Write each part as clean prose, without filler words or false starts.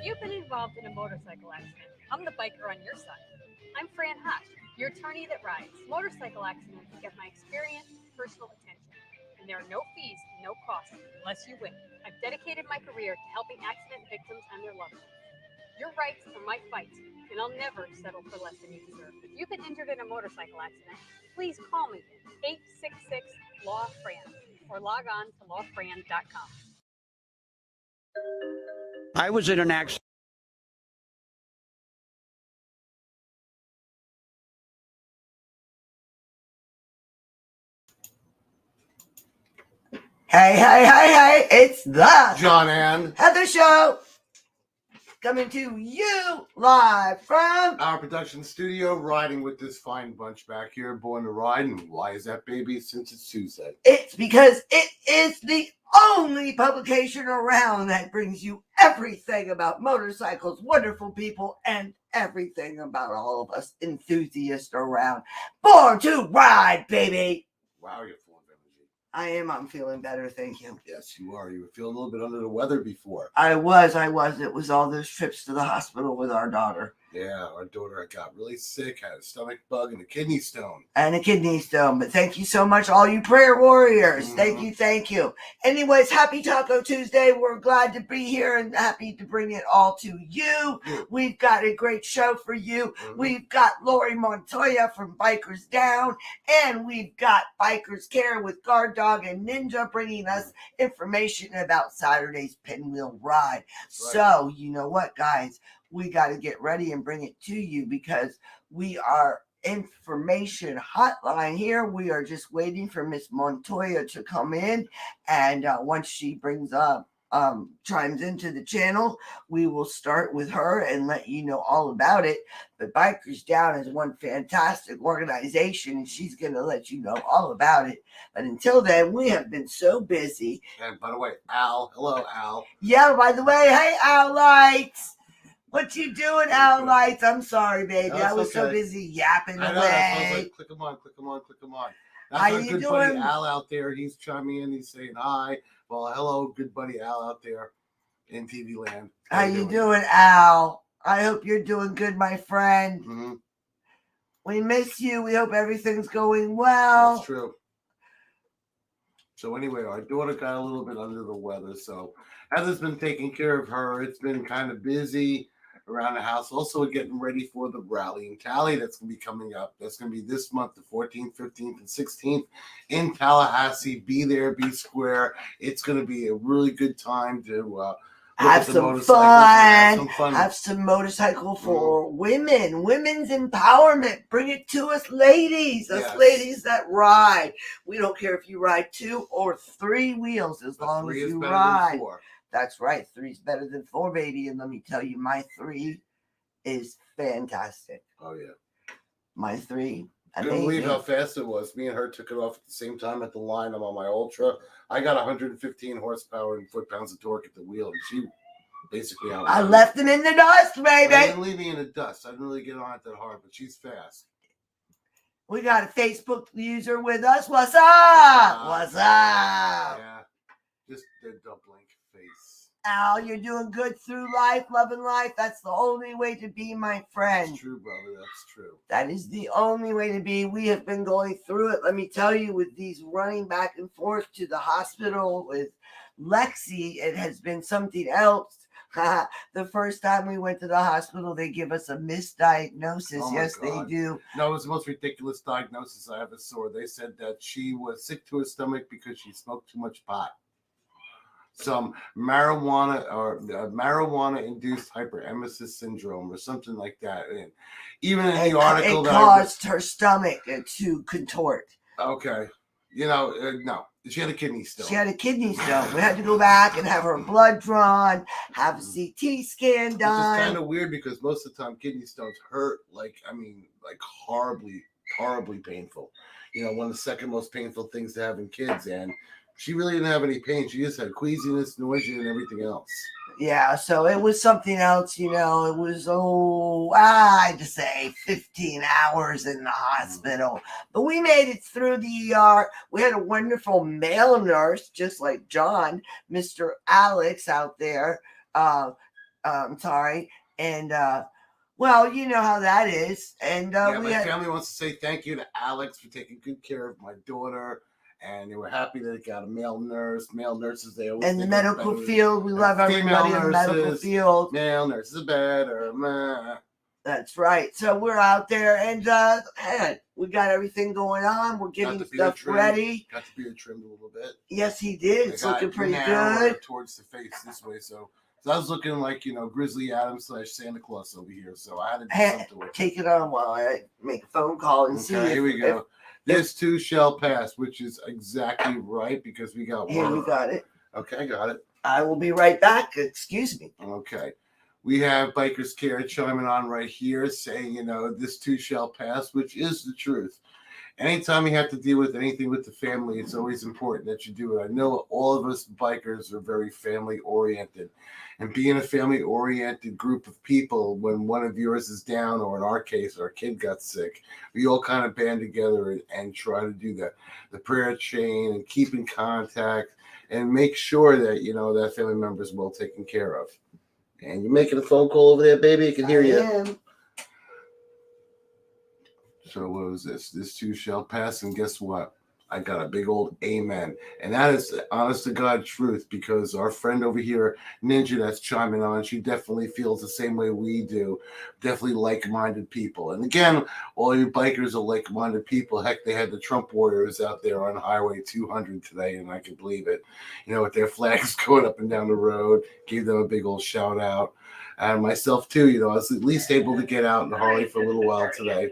You've been involved in a motorcycle accident. I'm the biker on your side. I'm Fran Hosh, your attorney that rides. Motorcycle accidents get my experience, personal attention, and there are no fees, no costs, unless you win. I've dedicated my career to helping accident victims and their loved ones. Your rights are my fight, and I'll never settle for less than you deserve. If you've been injured in a motorcycle accident, please call me at 866-LAW-FRAN or log on to lawfran.com. I was in an accident. Hey, it's the John and Heather Show, coming to you live from our production studio, riding with this fine bunch back here, born to ride. And why is that, baby? Since it's Tuesday. It's because it is the only publication around that brings you everything about motorcycles, wonderful people, and everything about all of us enthusiasts around. Born to ride, baby. Wow, you're full of energy. I am. I'm feeling better. Thank you. Yes, you are. You were feeling a little bit under the weather before. I was. It was all those trips to the hospital with our daughter. Yeah, our daughter got really sick, had a stomach bug and a kidney stone. But thank you so much, all you prayer warriors. Thank you. Anyways, happy Taco Tuesday. We're glad to be here and happy to bring it all to you. We've got a great show for you. We've got Lori Montoya from Bikers Down, and we've got BikersCare with Gaurddog Ninja bringing us information about Saturday's Pinwheel Ride. So, you know what, guys? We got to get ready and bring it to you because we are information hotline here. We are just waiting for Miss Montoya to come in, and once she brings up chimes into the channel, we will start with her and let you know all about it. But Bikers Down is one fantastic organization, and she's going to let you know all about it. But until then, we have been so busy. And by the way, Al, hello, Al. Yeah, by the way, hey, Al Lights. What you doing, Al Lights? I'm sorry, baby. I was so busy yapping away. I was like, click them on. That's How our you good doing? buddy Al out there. He's chiming in. He's saying hi. Well, hello, good buddy Al out there in TV land. How you doing, Al? I hope you're doing good, my friend. We miss you. We hope everything's going well. That's true. So anyway, our daughter got a little bit under the weather. So Heather's been taking care of her. It's been kind of busy around the house. Also getting ready for the rally and tally that's going to be coming up. That's going to be this month, the 14th, 15th, and 16th in Tallahassee. Be there, be square. It's going to be a really good time to have some fun. Have some motorcycle for women. Women's empowerment. Bring it to us, ladies. Us ladies that ride. We don't care if you ride 2 or 3 wheels as long as you ride. That's right. 3's better than 4, baby. And let me tell you, my 3 is fantastic. Oh, yeah. My 3. I couldn't believe how fast it was. Me and her took it off at the same time at the line. I'm on my Ultra. I got 115 horsepower and foot-pounds of torque at the wheel. And she basically out. I left him in the dust, baby. I didn't leave me in the dust. I didn't really get on it that hard, but she's fast. We got a Facebook user with us. What's up? What's up? Yeah. Just the dumpling face. Al, you're doing good through life, loving life. That's the only way to be, my friend. That's true, brother. That's true. That is the only way to be. We have been going through it. Let me tell you, with these running back and forth to the hospital with Lexi, it has been something else. The first time we went to the hospital, they give us a misdiagnosis. Oh yes, God. They do. No, it was the most ridiculous diagnosis I ever saw. They said that she was sick to her stomach because she smoked too much pot. Some marijuana or marijuana-induced hyperemesis syndrome or something like that. And even in the article, it caused her stomach to contort. Okay, no, she had a kidney stone. She had a kidney stone. We had to go back and have her blood drawn, have a CT scan done. Which is kind of weird because most of the time kidney stones hurt like horribly, horribly painful. One of the second most painful things to have in kids, and she really didn't have any pain. She just had queasiness, nausea, and everything else. Yeah, so it was something else, It was, I'd say 15 hours in the hospital. But we made it through the ER. We had a wonderful male nurse, just like John, Mr. Alex out there. I'm sorry. And, well, you know how that is. And my family wants to say thank you to Alex for taking good care of my daughter. And they were happy that it got a male nurse. Male nurses, they always. In the medical field, we love everybody in the medical field. Male nurses are better. That's right. So we're out there, and we got everything going on. We're getting stuff ready. Got the beard trimmed a little bit. Yes, he did. It's looking pretty good. Towards the face this way, so I was looking like Grizzly Adams / Santa Claus over here. So I had to do something with it. Take it on while I make a phone call and see. Here we go. This too shall pass, which is exactly right because we got here. We got it. Okay, I got it. I will be right back. Excuse me. Okay. We have BikersCare chiming on right here saying, this too shall pass, which is the truth. anytime you have to deal with anything with the family, it's always important that you do it. I know all of us bikers are very family oriented, and being a family oriented group of people, when one of yours is down, or in our case, our kid got sick, we all kind of band together and try to do the prayer chain and keep in contact and make sure that, that family member is well taken care of. And you're making a phone call over there, baby? I can hear you. Am. So what was this? This too shall pass, and guess what? I got a big old amen. And that is honest to God truth, because our friend over here, Ninja, that's chiming on, she definitely feels the same way we do. Definitely like-minded people. And again, all you bikers are like-minded people. Heck, they had the Trump warriors out there on Highway 200 today, and I can believe it. With their flags going up and down the road. Gave them a big old shout out. And myself too, I was at least able to get out in the Harley for a little while today,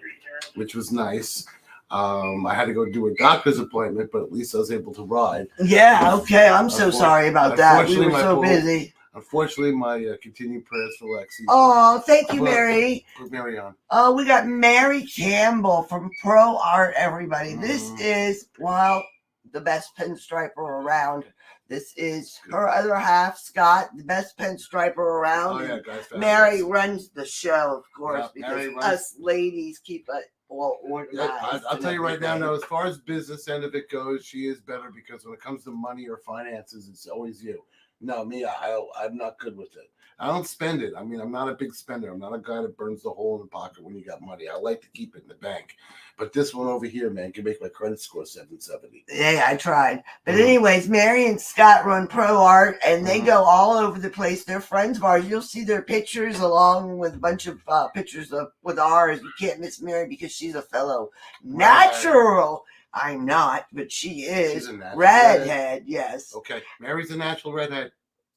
which was nice. I had to go do a doctor's appointment, but at least I was able to ride. Yeah, okay. I'm so sorry about that. We were so busy. Unfortunately, my continued prayers for Lexi. Oh, thank you, Mary. Put Mary on. Oh, we got Mary Campbell from Pro Art, everybody. This is, the best pinstriper around. This is her other half, Scott, the best pinstriper around. Oh, yeah, guys. Mary runs the show, of course, Yeah, because us ladies keep it all organized. Yeah, I'll tell you right now, no, as far as business end of it goes, she is better, because when it comes to money or finances, it's always you. No, me, I'm not good with it. I don't spend it. I mean, I'm not a big spender. I'm not a guy that burns the hole in the pocket when you got money. I like to keep it in the bank. But this one over here, man, can make my credit score 770. Yeah, I tried. But anyways, Mary and Scott run Pro Art, and they go all over the place. They're friends of ours. You'll see their pictures along with a bunch of pictures with ours. You can't miss Mary because she's a fellow natural. I'm not, but she is. She's a natural redhead, yes. Okay, Mary's a natural redhead.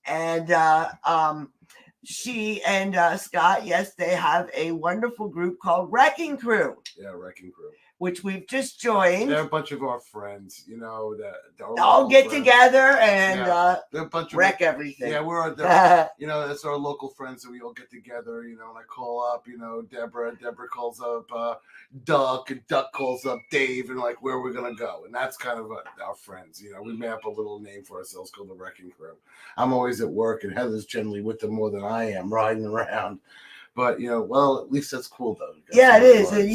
And she and Scott, yes, they have a wonderful group called Wrecking Crew. Yeah, Wrecking Crew. Which we've just joined. They're a bunch of our friends, that all get together and they're a bunch of wreck everything. Yeah, we're that's our local friends that we all get together, and I call up, Deborah calls up Duck, and Duck calls up Dave, and like where we're gonna go. And that's kind of our friends. We made up a little name for ourselves called the Wrecking Crew. I'm always at work, and Heather's generally with them more than I am, riding around. But at least that's cool though. Yeah, it is. And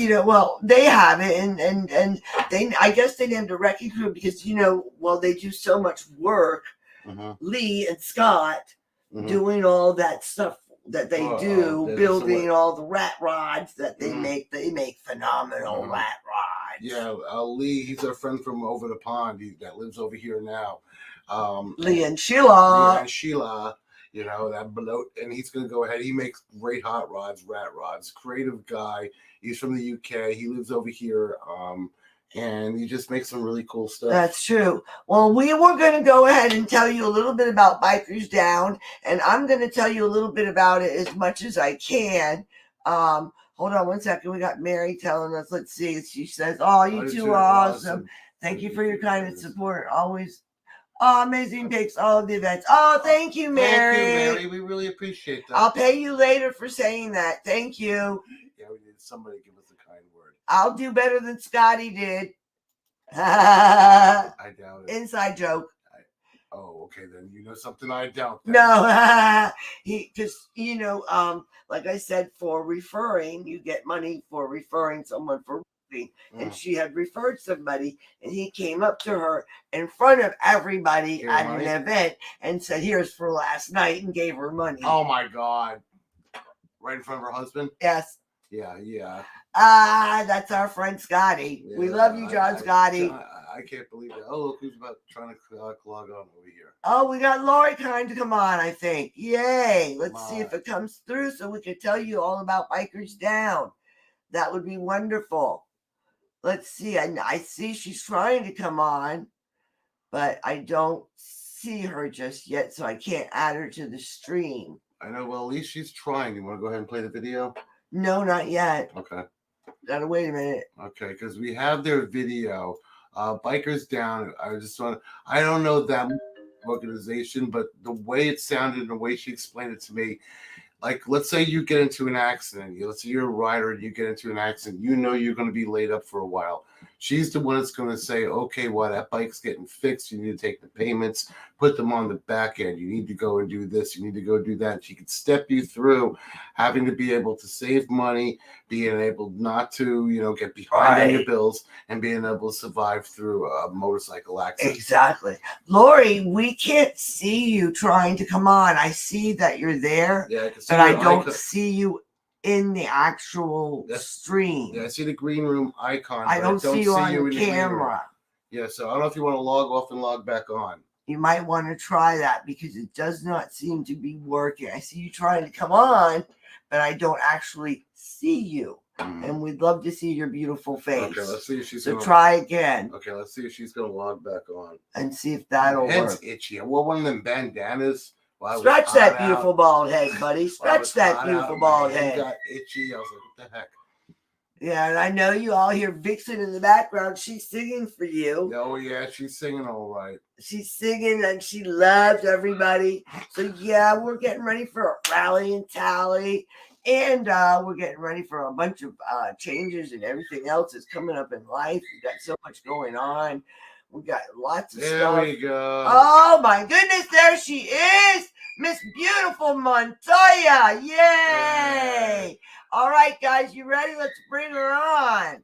they have it, and they, I guess they named a Wrecking Crew because they do so much work. Lee and Scott doing all that stuff that they do, building all the rat rods that they make. They make phenomenal rat rods. Yeah, Lee, he's our friend from over the pond. That lives over here now. Lee and Sheila. That bloat, and he's going to go ahead. He makes great hot rods, rat rods, creative guy. He's from the UK. He lives over here, and he just makes some really cool stuff. That's true. Well, we were going to go ahead and tell you a little bit about Bikers Down, and I'm going to tell you a little bit about it as much as I can. Hold on one second. We got Mary telling us. Let's see. She says, "Oh, you two are awesome. Thank you for your kind and support. Always." Oh, amazing pics, all of the events. Oh, thank you, Mary. Thank you, Mary. We really appreciate that. I'll pay you later for saying that. Thank you. Yeah, we need somebody to give us a kind word. I'll do better than Scotty did. I doubt it. Inside joke. Okay, then you know something I doubt. No, because like I said, for referring, you get money for referring someone for. And she had referred somebody, and he came up to her in front of everybody at an event and said, "Here's for last night," and gave her money. Oh my God! Right in front of her husband? Yes. Yeah. That's our friend Scotty. We love you, John Scotty. I can't believe it. Oh, look who's about trying to log on over here. Oh, we got Lori trying to come on, I think. Yay! Let's see if it comes through so we can tell you all about Bikers Down. That would be wonderful. Let's see. I see she's trying to come on, but I don't see her just yet, so I can't add her to the stream. I know. Well, at least she's trying. You want to go ahead and play the video? No, not yet. Okay. Gotta wait a minute. Okay, because we have their video. Bikers Down. I don't know that organization, but the way it sounded and the way she explained it to me, like, let's say you get into an accident. Let's say you're a rider and you get into an accident. You know you're going to be laid up for a while. She's the one that's going to say, okay, well, that bike's getting fixed. You need to take the payments, put them on the back end. You need to go and do this. You need to go do that. And she can step you through having to be able to save money, being able not to, get behind on your bills, and being able to survive through a motorcycle accident. Exactly. Lori, we can't see you trying to come on. I see that you're there, but I don't see you in the actual stream. Yeah, I see the green room icon. I don't see you on the camera. Yeah, so I don't know if you want to log off and log back on. You might want to try that because it does not seem to be working. I see you trying to come on, but I don't actually see you. And we'd love to see your beautiful face. Okay, let's see if she's so try again. Okay, let's see if she's going to log back on. And see if that'll work. Head's itchy. I wore one of them bandanas. Stretch that beautiful bald head, buddy. Stretch that beautiful bald head. Got itchy. I was like, what the heck? Yeah, and I know you all hear Vixen in the background. She's singing for you. Oh, yeah, she's singing all right. She's singing and she loves everybody. So, yeah, we're getting ready for a rally and tally. And we're getting ready for a bunch of changes and everything else that's coming up in life. We got so much going on. We got lots of stuff. There we go. Oh, my goodness. There she is. Miss Beautiful Montoya. Yay. Yeah. All right, guys. You ready? Let's bring her on.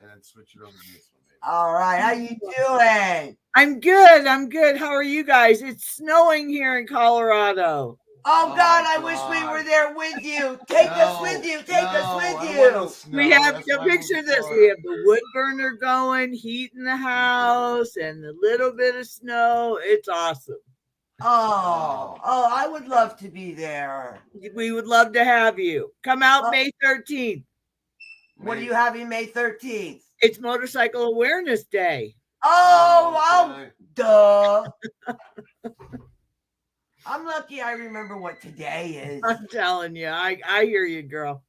And switch it over to this one. All right. How you doing? I'm good. How are you guys? It's snowing here in Colorado. Oh, God, I wish we were there with you. Take us with you. Take us with you. We have a picture of this. We have the wood burner going, heat in the house, and a little bit of snow. It's awesome. Oh, I would love to be there. We would love to have you. Come out May 13th. What are you having May 13th? It's Motorcycle Awareness Day. Oh, duh. I'm lucky I remember what today is. I'm telling you. I hear you, girl.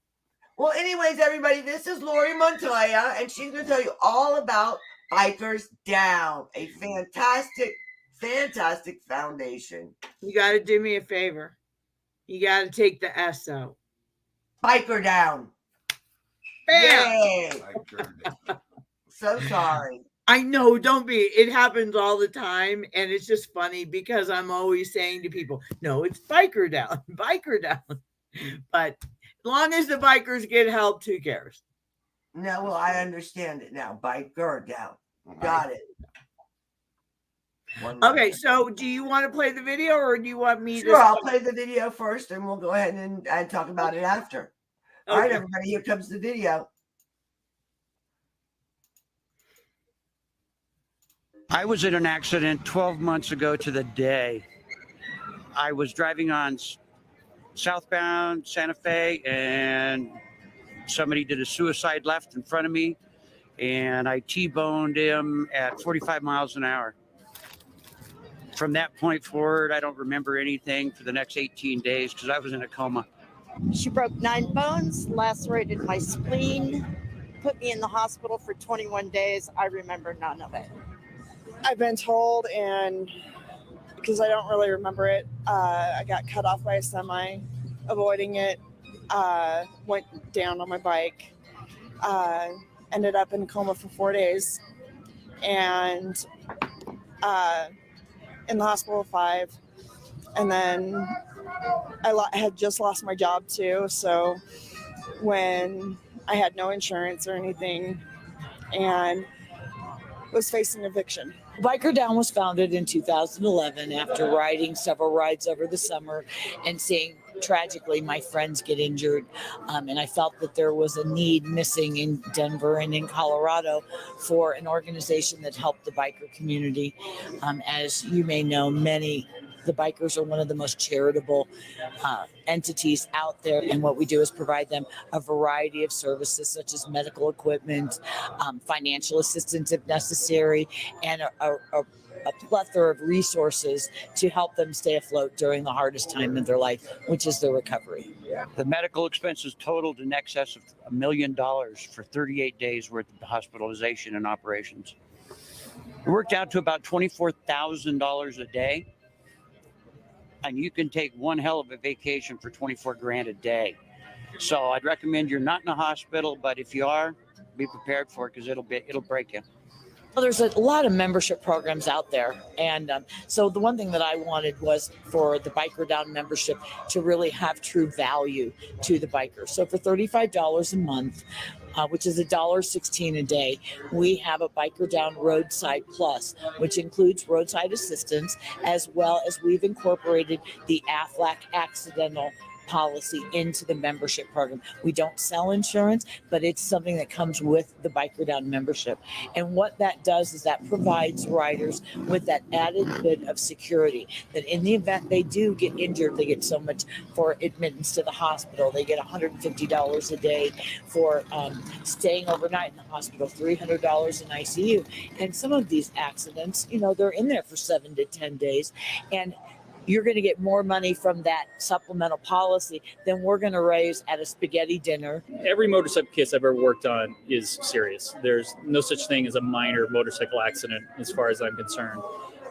Well, anyways, everybody, this is Lori Montoya, and she's going to tell you all about Bikers Down, a fantastic foundation. You got to do me a favor. You got to take the S out. Biker Down. Bam! Yay. So sorry. I know, don't be. It happens all the time, and it's just funny because I'm always saying to people, no, it's Biker Down. But as long as the bikers get help, who cares? No, well, I understand it now. Biker Down. Got it. Okay, so do you want to play the video or do you want me to? Sure, I'll play the video first and we'll go ahead and talk about it after. Okay. All right, everybody, here comes the video. I was in an accident 12 months ago to the day. I was driving on southbound Santa Fe and somebody did a suicide left in front of me and I T-boned him at 45 miles an hour. From that point forward, I don't remember anything for the next 18 days because I was in a coma. She broke 9 bones, lacerated my spleen, put me in the hospital for 21 days. I remember none of it. I've been told, and because I don't really remember it, I got cut off by a semi, avoiding it, went down on my bike, ended up in coma for 4 days, and in the hospital 5. And then I had just lost my job too. So when I had no insurance or anything and was facing eviction. Biker Down was founded in 2011 after riding several rides over the summer and seeing tragically my friends get injured. And I felt that there was a need missing in Denver and in Colorado for an organization that helped the biker community. As you may know, the bikers are one of the most charitable entities out there. And what we do is provide them a variety of services such as medical equipment, financial assistance if necessary, and a plethora of resources to help them stay afloat during the hardest time of their life, which is their recovery. The medical expenses totaled in excess of $1 million for 38 days worth of hospitalization and operations. It worked out to about $24,000 a day. and you can take one hell of a vacation for 24 grand a day. So I'd recommend you're not in a hospital, but if you are, be prepared for it because it'll break you. Well, there's a lot of membership programs out there. And so the one thing that I wanted was for the Biker Down membership to really have true value to the bikers. So for $35 a month, which is $1.16 a day, we have a Biker Down Roadside Plus, which includes roadside assistance, as well as we've incorporated the AFLAC accidental policy into the membership program. We don't sell insurance, but it's something that comes with the Biker Down membership. And what that does is that provides riders with that added bit of security that in the event they do get injured, they get so much for admittance to the hospital. They get $150 a day for staying overnight in the hospital, $300 in ICU. And some of these accidents, they're in there for 7 to 10 days. And you're going to get more money from that supplemental policy than we're going to raise at a spaghetti dinner. Every motorcycle case I've ever worked on is serious. There's no such thing as a minor motorcycle accident as far as I'm concerned.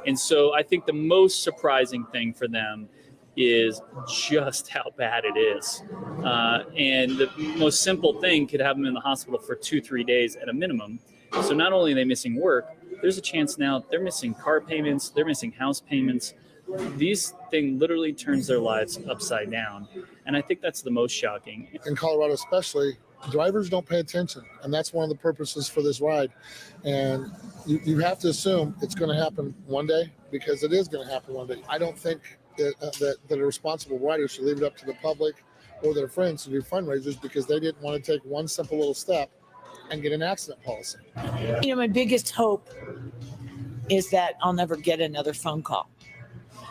And so I think the most surprising thing for them is just how bad it is. And the most simple thing could have them in the hospital for 2-3 days at a minimum. So not only are they missing work, there's a chance now they're missing car payments, they're missing house payments. These thing literally turns their lives upside down. And I think that's the most shocking. In Colorado especially, drivers don't pay attention. And that's one of the purposes for this ride. And you have to assume it's going to happen one day because it is going to happen one day. I don't think that a responsible rider should leave it up to the public or their friends to do fundraisers because they didn't want to take one simple little step and get an accident policy. My biggest hope is that I'll never get another phone call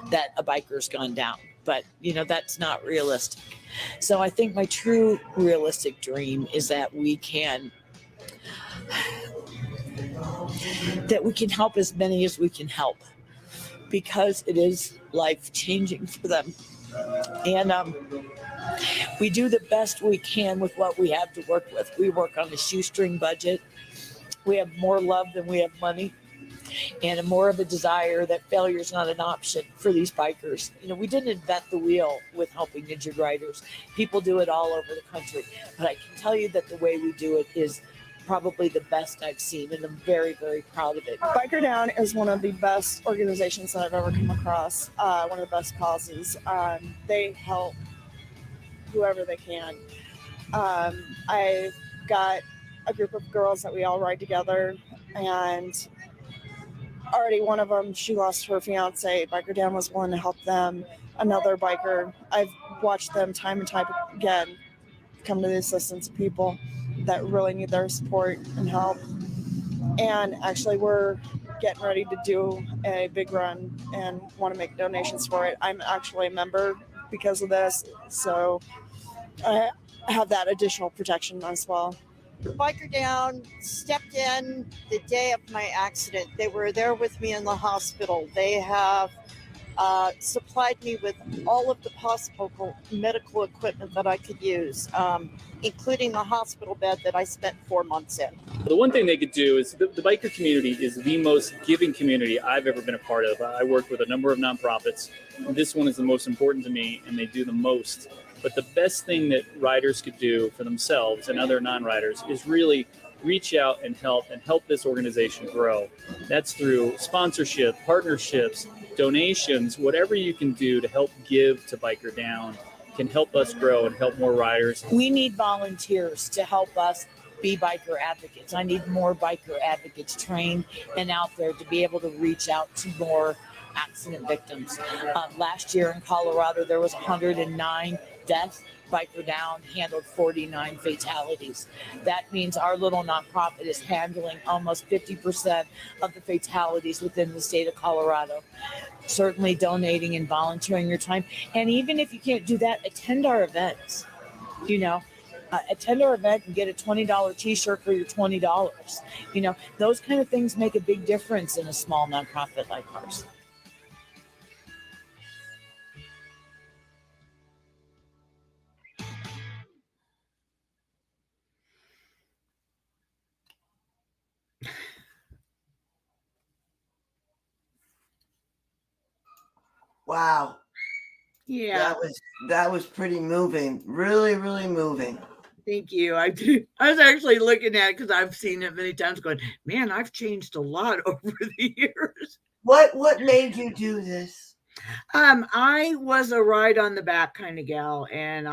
that a biker's gone down. But, that's not realistic. So I think my true realistic dream is that we can help as many as we can help because it is life-changing for them. And we do the best we can with what we have to work with. We work on a shoestring budget. We have more love than we have money. And more of a desire that failure is not an option for these bikers. We didn't invent the wheel with helping injured riders. People do it all over the country. But I can tell you that the way we do it is probably the best I've seen, and I'm very, very proud of it. Biker Down is one of the best organizations that I've ever come across, one of the best causes. They help whoever they can. I've got a group of girls that we all ride together, and already one of them, she lost her fiance. Biker Down was willing to help them. Another biker, I've watched them time and time again come to the assistance of people that really need their support and help. And actually, we're getting ready to do a big run and want to make donations for it. I'm actually a member because of this, so I have that additional protection as well. Biker Down stepped in the day of my accident. They were there with me in the hospital. They have supplied me with all of the possible medical equipment that I could use, including the hospital bed that I spent 4 months in. The one thing they could do is the biker community is the most giving community I've ever been a part of. I work with a number of nonprofits. This one is the most important to me, and they do the most. But the best thing that riders could do for themselves and other non-riders is really reach out and help this organization grow. That's through sponsorship, partnerships, donations, whatever you can do to help give to Biker Down can help us grow and help more riders. We need volunteers to help us be biker advocates. I need more biker advocates trained and out there to be able to reach out to more accident victims. Last year in Colorado, there was 109 deaths. Biker Down handled 49 fatalities. That means our little nonprofit is handling almost 50% of the fatalities within the state of Colorado. Certainly donating and volunteering your time. And even if you can't do that, attend our events. Attend our event and get a $20 t-shirt for your $20. Those kind of things make a big difference in a small nonprofit like ours. Wow. Yeah. That was pretty moving. Really, really moving. Thank you. I was actually looking at it because I've seen it many times going, man, I've changed a lot over the years. What made you do this? I was a ride on the back kind of gal, and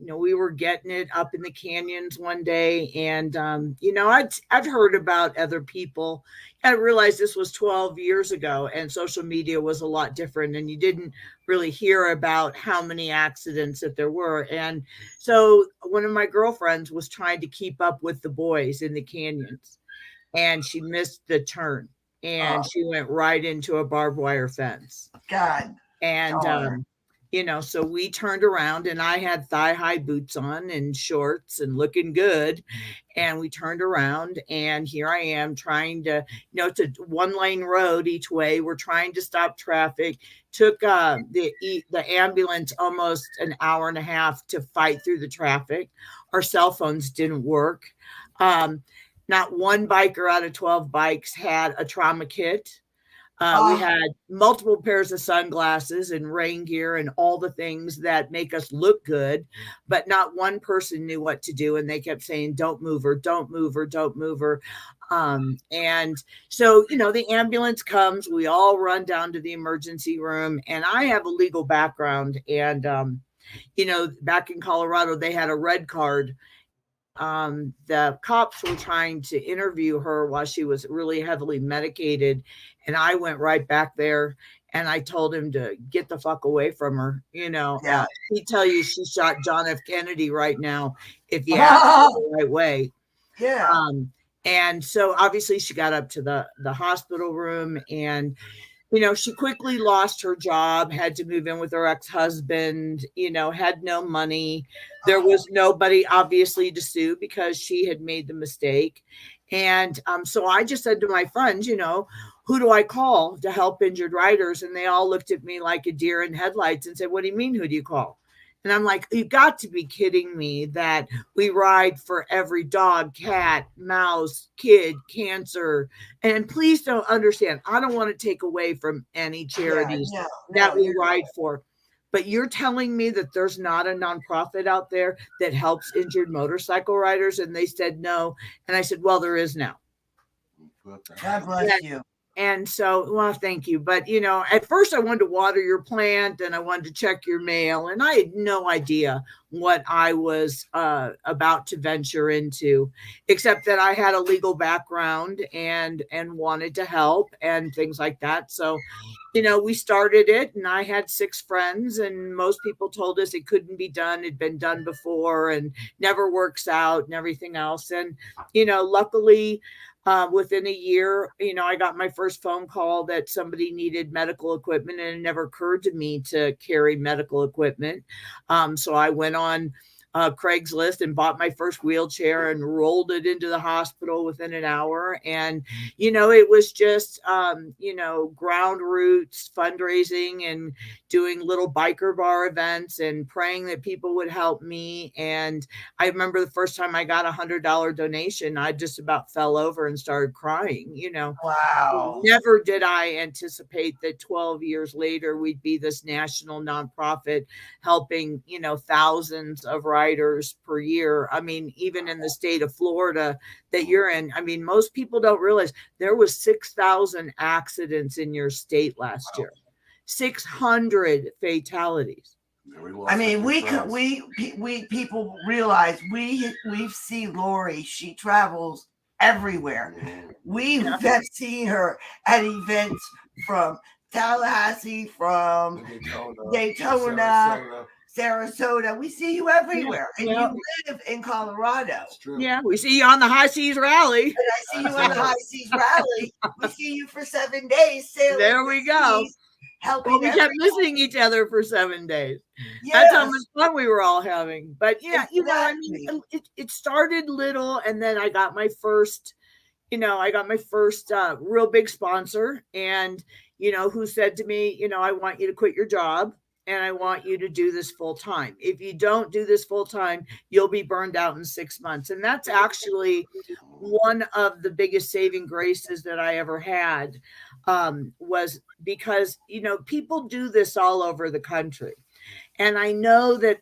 we were getting it up in the canyons one day, and I'd heard about other people. I realized this was 12 years ago, and social media was a lot different, and you didn't really hear about how many accidents that there were. And so one of my girlfriends was trying to keep up with the boys in the canyons, and she missed the turn, and she went right into a barbed wire fence. God. And, so we turned around, and I had thigh-high boots on and shorts and looking good. And we turned around, and here I am trying to, it's a one-lane road each way. We're trying to stop traffic. Took the ambulance almost an hour and a half to fight through the traffic. Our cell phones didn't work. Not one biker out of 12 bikes had a trauma kit. We had multiple pairs of sunglasses and rain gear and all the things that make us look good, but not one person knew what to do. And they kept saying, don't move her, don't move her, don't move her. And so, the ambulance comes, we all run down to the emergency room, and I have a legal background. And, back in Colorado, they had a red card. The cops were trying to interview her while she was really heavily medicated. And I went right back there, and I told him to get the fuck away from her. Yeah. He'd tell you she shot John F. Kennedy right now if you ask her the right way. Yeah. And so obviously she got up to the hospital room, and she quickly lost her job, had to move in with her ex-husband, had no money. There was nobody obviously to sue because she had made the mistake. And so I just said to my friends, who do I call to help injured riders? And they all looked at me like a deer in headlights and said, what do you mean, who do you call? And I'm like, you got to be kidding me that we ride for every dog, cat, mouse, kid, cancer. And please don't understand, I don't want to take away from any charities that we ride for. But you're telling me that there's not a nonprofit out there that helps injured motorcycle riders? And they said no. And I said, well, there is now. God bless you. And so, well, thank you. But, at first I wanted to water your plant, and I wanted to check your mail, and I had no idea what I was about to venture into, except that I had a legal background and wanted to help and things like that. So, we started it, and I had 6 friends, and most people told us it couldn't be done. It'd been done before and never works out and everything else. And, luckily, within a year, I got my first phone call that somebody needed medical equipment, and it never occurred to me to carry medical equipment. So I went on Craigslist and bought my first wheelchair and rolled it into the hospital within an hour. And, it was just, ground roots, fundraising, and doing little biker bar events and praying that people would help me. And I remember the first time I got $100 donation, I just about fell over and started crying, Wow. Never did I anticipate that 12 years later, we'd be this national nonprofit helping, thousands of riders per year. I mean, even in the state of Florida that you're in, I mean, most people don't realize there was 6,000 accidents in your state last year, 600 fatalities. I mean, we people realize we see Lori. She travels everywhere. We have seen her at events from Tallahassee, from Daytona, Sarasota. We see you everywhere, and you live in Colorado. Yeah, we see you on the High Seas Rally. And I see you on the High Seas Rally. We see you for 7 days sailing. There we go. Helping. Well, we kept missing each other for 7 days. Yes. That's how much fun we were all having. But yeah, Exactly. it started little, and then I got my first, real big sponsor, and who said to me, I want you to quit your job, and I want you to do this full time. If you don't do this full time, you'll be burned out in 6 months. And that's actually one of the biggest saving graces that I ever had, was because, people do this all over the country. And I know that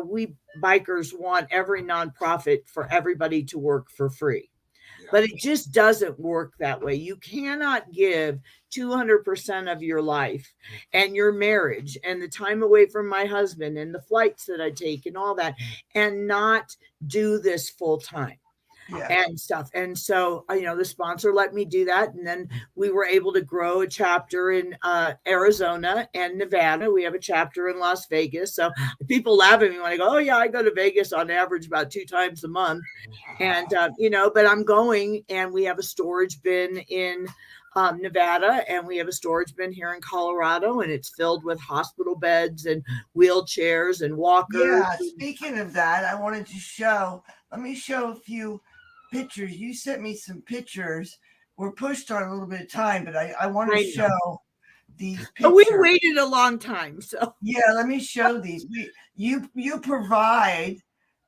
we bikers want every nonprofit for everybody to work for free. But it just doesn't work that way. You cannot give 200% of your life and your marriage and the time away from my husband and the flights that I take and all that and not do this full time. And stuff. And so, the sponsor let me do that. And then we were able to grow a chapter in Arizona and Nevada. We have a chapter in Las Vegas. So people laugh at me when I go, oh, yeah, I go to Vegas on average about 2 times a month. And, but I'm going, and we have a storage bin in Nevada, and we have a storage bin here in Colorado, and it's filled with hospital beds and wheelchairs and walkers. Yeah, speaking of that, I wanted to let me show a few pictures. You sent me some pictures. We're pushed on a little bit of time, but I want to show these pictures. But we waited a long time, so yeah, let me show these. You provide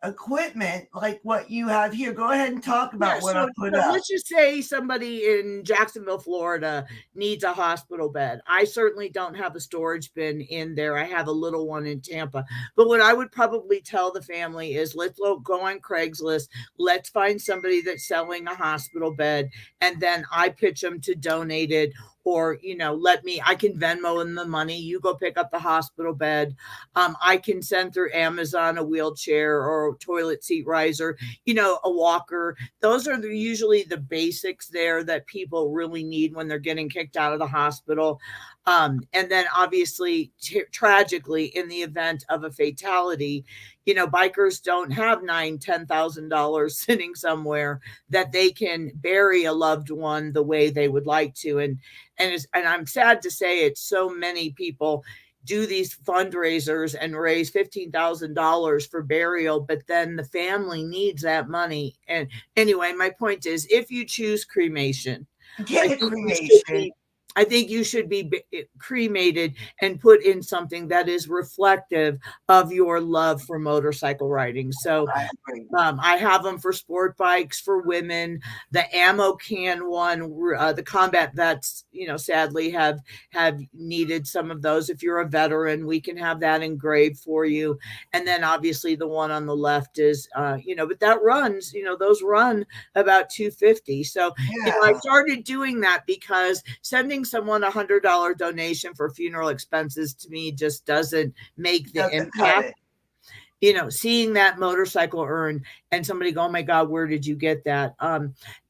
equipment like what you have here. Go ahead and talk about what I put up. Let's just say somebody in Jacksonville, Florida needs a hospital bed. I certainly don't have a storage bin in there. I have a little one in Tampa. But what I would probably tell the family is let's go on Craigslist. Let's find somebody that's selling a hospital bed, and then I pitch them to donate it. Or, I can Venmo in the money. You go pick up the hospital bed. I can send through Amazon a wheelchair or a toilet seat riser, a walker. Those are usually the basics there that people really need when they're getting kicked out of the hospital. And then obviously, tragically, in the event of a fatality, bikers don't have $9,000-$10,000 sitting somewhere that they can bury a loved one the way they would like to. And I'm sad to say it. So many people do these fundraisers and raise $15,000 for burial, but then the family needs that money. And anyway, my point is, if you choose cremation, I think you should be cremated and put in something that is reflective of your love for motorcycle riding. So I have them for sport bikes for women, the ammo can one, the combat vets, sadly have needed some of those. If you're a veteran, we can have that engraved for you. And then obviously the one on the left is, but that runs, those run about $250. So, I started doing that because sending someone $100 donation for funeral expenses to me just doesn't make the impact. Seeing that motorcycle earn and somebody go, oh my God, where did you get that?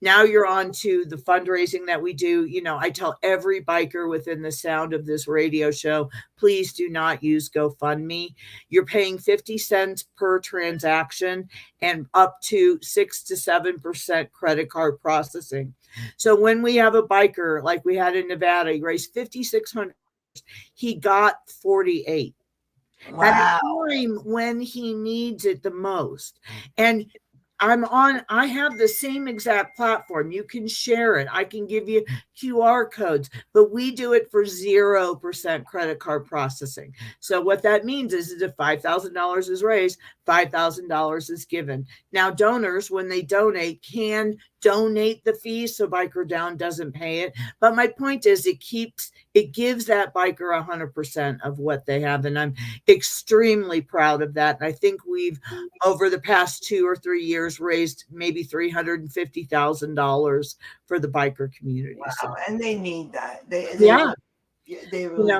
Now you're on to the fundraising that we do. I tell every biker within the sound of this radio show, please do not use GoFundMe. You're paying 50 cents per transaction and up to 6 to 7% credit card processing. So when we have a biker like we had in Nevada, he raised $5,600. He got 48. Wow. At a time when he needs it the most. And I have the same exact platform. You can share it. I can give you QR codes, but we do it for 0% credit card processing. So what that means is if $5,000 is raised, $5,000 is given. Now, donors, when they donate, can donate the fees so Biker Down doesn't pay it. But my point is it gives that biker 100% of what they have. And I'm extremely proud of that. And I think we've, over the past 2 or 3 years, raised maybe $350,000 for the biker community. Wow. So, and they need that. They really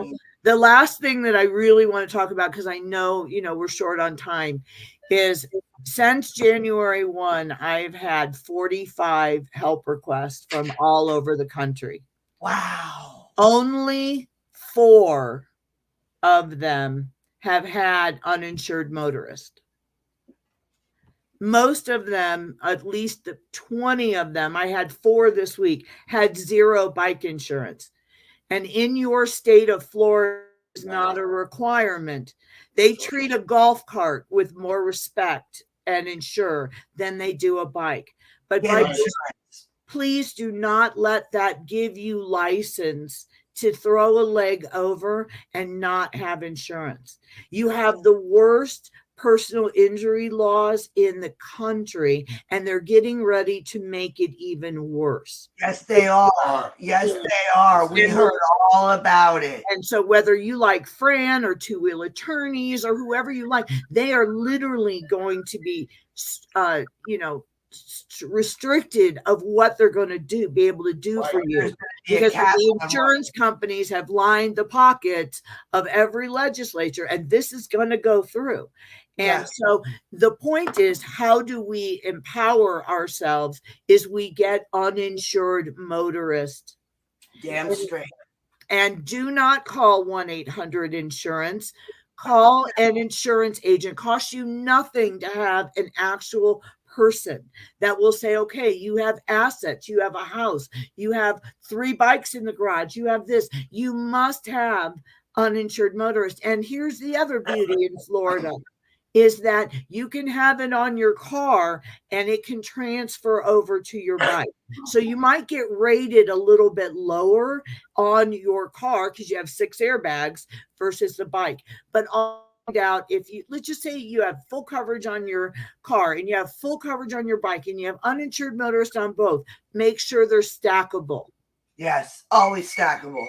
need. The last thing that I really want to talk about, because I know, we're short on time, is since January 1, I've had 45 help requests from all over the country. Wow. Only 4 of them have had uninsured motorist. Most of them, at least 20 of them, I had 4 this week, had 0 bike insurance. And in your state of Florida, is not a requirement. They treat a golf cart with more respect and insure than they do a bike. But please do not let that give you license to throw a leg over and not have insurance. You have the worst personal injury laws in the country, and they're getting ready to make it even worse. Yes, they are. Yes, they are. We heard all about it. And so whether you like Fran or Two Wheel Attorneys or whoever you like, they are literally going to be, restricted of what they're going to be able to do for you, because the insurance companies have lined the pockets of every legislature, and this is going to go through. And so the point is, how do we empower ourselves is we get uninsured motorists. Damn straight. And do not call 1-800-INSURANCE. Call an insurance agent. Costs you nothing to have an actual person that will say, okay, you have assets, you have a house, you have 3 bikes in the garage, you have this. You must have uninsured motorists. And here's the other beauty in Florida, is that you can have it on your car and it can transfer over to your bike. So you might get rated a little bit lower on your car because you have 6 airbags versus the bike. But out, if you, let's just say you have full coverage on your car and you have full coverage on your bike and you have uninsured motorists on both, make sure they're stackable. Yes, always stackable.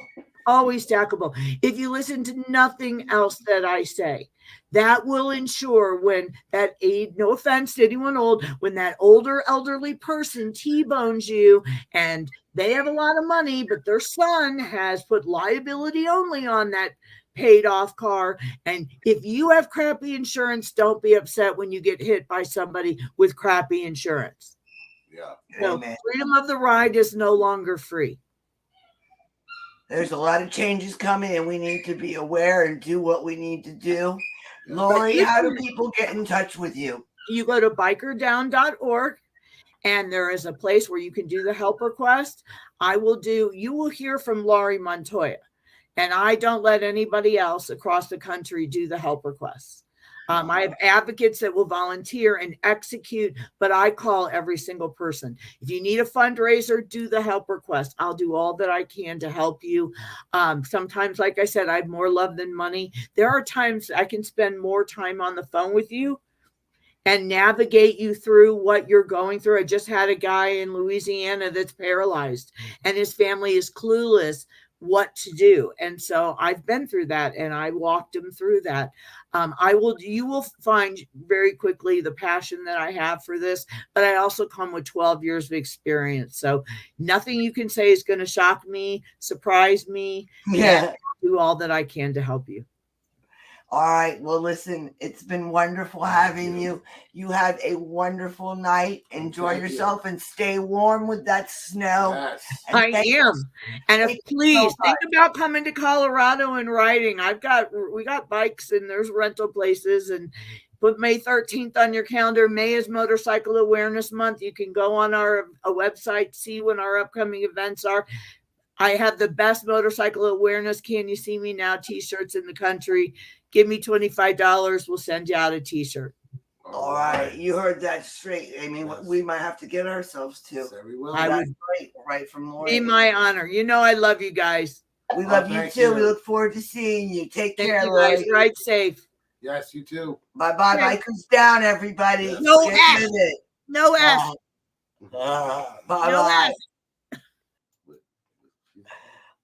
Always stackable. If you listen to nothing else that I say, that will ensure when that no offense to anyone old, when that older elderly person T-bones you and they have a lot of money, but their son has put liability only on that paid off car. And if you have crappy insurance, don't be upset when you get hit by somebody with crappy insurance. Yeah. So freedom of the ride is no longer free. There's a lot of changes coming and we need to be aware and do what we need to do. Lori, how do people get in touch with you? You go to bikerdown.org and there is a place where you can do the help request. You will hear from Laurie Montoya. And I don't let anybody else across the country do the help requests. I have advocates that will volunteer and execute, but I call every single person. If you need a fundraiser, do the help request. I'll do all that I can to help you. Sometimes, like I said, I have more love than money. There are times I can spend more time on the phone with you and navigate you through what you're going through. I just had a guy in Louisiana that's paralyzed and his family is clueless what to do. And so I've been through that and I walked him through that. You will find very quickly the passion that I have for this, but I also come with 12 years of experience. So nothing you can say is going to shock me, surprise me. Yeah. Do all that I can to help you. All right. Well, listen, it's been wonderful having you. You have a wonderful night. Enjoy yourself and stay warm with that snow. Yes. I am. And please think about coming to Colorado and riding. We got bikes and there's rental places, and put May 13th on your calendar. May is Motorcycle Awareness Month. You can go on our website, see when our upcoming events are. I have the best motorcycle awareness Can You See Me Now t-shirts in the country. Give me $25. We'll send you out a t-shirt. All right. You heard that straight. I mean, we might have to get ourselves to. That's great. Right from Lori. Be my honor. You know I love you guys. We love you too. We look forward to seeing you. Take care, you guys. Lori. Ride safe. Yes, you too. Bye-bye. Bikers down, everybody. No S. No S. Bye-bye. No S.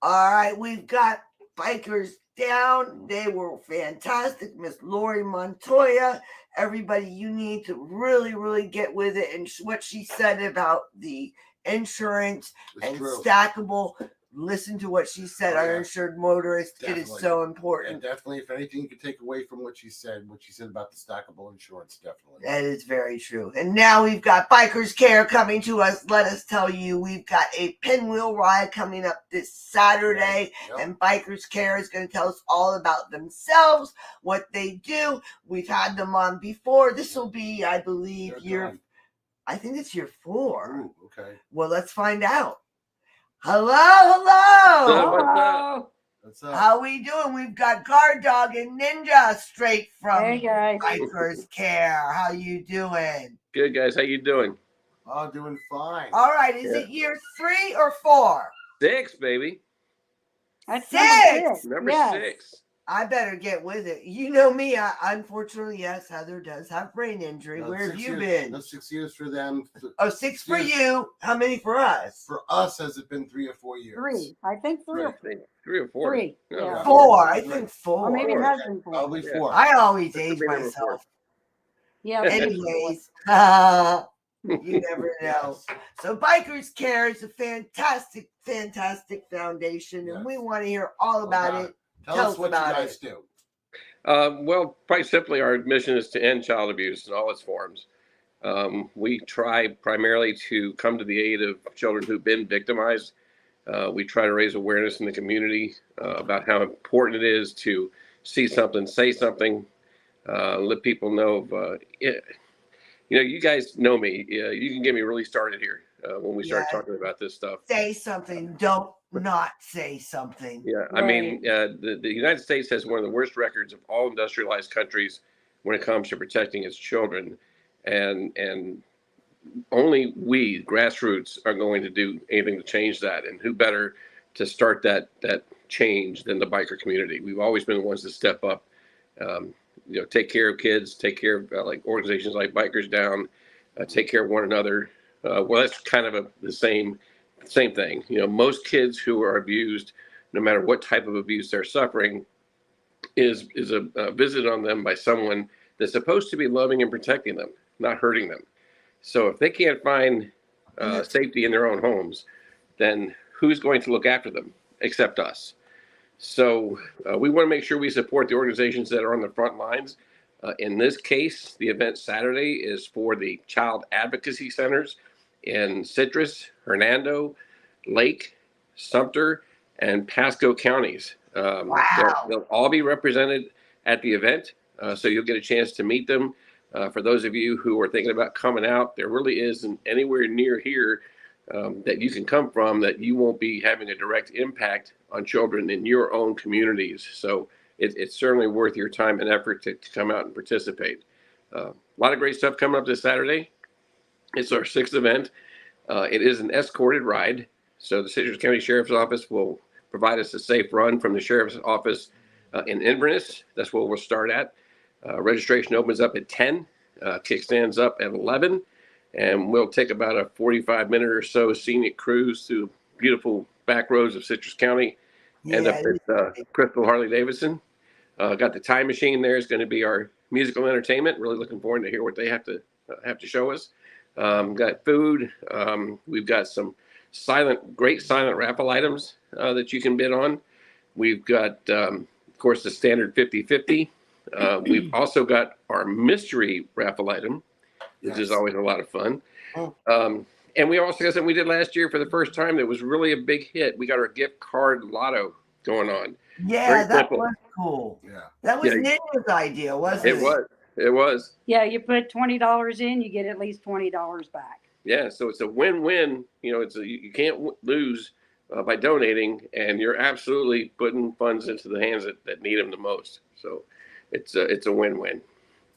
All right, we've got Bikers down. They were fantastic. Miss Lori Montoya. Everybody, you need to really, really get with it. And what she said about the insurance and stackable, listen to what she said. Uninsured motorists, it is so important. And definitely, if anything you could take away from what she said about the stackable insurance, definitely. That is very true. And now we've got BikersCare coming to us. Let us tell you, we've got a Pinwheel Ride coming up this Saturday. Yep. And BikersCare is going to tell us all about themselves, what they do. We've had them on before. This will be, I believe, I think it's year 4. Ooh, okay. Well, let's find out. Hello. What's up? How we doing? We've got Gaurddog and Ninja straight from BikersCare. How you doing? Good, guys. How you doing? Oh, doing fine. All right. Is it year 3 or 4? 6, baby. That's 6. Number 6. I better get with it. You know me. Unfortunately, yes, Heather does have brain injury. No, Where have 6 you years, been? No, 6 years for them. Oh, 6 for years. you. How many for us? For us, has it been 3 or 4 years? 3. I think 3 or 4. 3 or 4. 3. No, Yeah. 4. I think 4. Or maybe it has been 4. Probably 4. I always This could age be number 4. myself. Yeah. Anyways, you never know. So BikersCare is a fantastic, fantastic foundation, and we want to hear all about it. Tell us what you guys do. Well, quite simply, our mission is to end child abuse in all its forms. We try primarily to come to the aid of children who've been victimized. We try to raise awareness in the community about how important it is to see something, say something, let people know of it. You know, you guys know me. You can get me really started here when we start talking about this stuff. Say something. Don't not say something. Yeah, I mean, the United States has one of the worst records of all industrialized countries when it comes to protecting its children, and only we, grassroots, are going to do anything to change that. And who better to start that change than the biker community? We've always been the ones to step up. You know, take care of kids, take care of like organizations like Bikers Down, take care of one another. Well, that's kind of the same thing. You know, most kids who are abused, no matter what type of abuse they're suffering, is a visit on them by someone that's supposed to be loving and protecting them, not hurting them. So if they can't find safety in their own homes, then who's going to look after them except us? So we want to make sure we support the organizations that are on the front lines. In this case, the event Saturday is for the child advocacy centers in Citrus, Hernando, Lake, Sumter, and Pasco counties. They'll all be represented at the event, so you'll get a chance to meet them. For those of you who are thinking about coming out, there really isn't anywhere near here that you can come from that you won't be having a direct impact on children in your own communities. So it's certainly worth your time and effort to come out and participate. A lot of great stuff coming up this Saturday. It's our 6th event. It is an escorted ride. So the Citrus County Sheriff's Office will provide us a safe run from the Sheriff's Office in Inverness. That's where we'll start at. Registration opens up at 10, kickstands up at 11, and we'll take about a 45-minute or so scenic cruise through beautiful back roads of Citrus County. End up at Crystal Harley-Davidson. Got the time machine there. Is going to be our musical entertainment. Really looking forward to hear what they have to show us. Got food. We've got some great silent raffle items that you can bid on. We've got, of course, the standard 50-50. We've also got our mystery raffle item, which is always a lot of fun. And we also got something we did last year for the first time that was really a big hit. We got our gift card lotto going on. Yeah, that was cool. Yeah. That was Ninja's idea, wasn't it? It was. Yeah, you put $20 in, you get at least $20 back. Yeah, so it's a win-win. You know, you can't lose by donating, and you're absolutely putting funds into the hands that need them the most. So it's a win-win.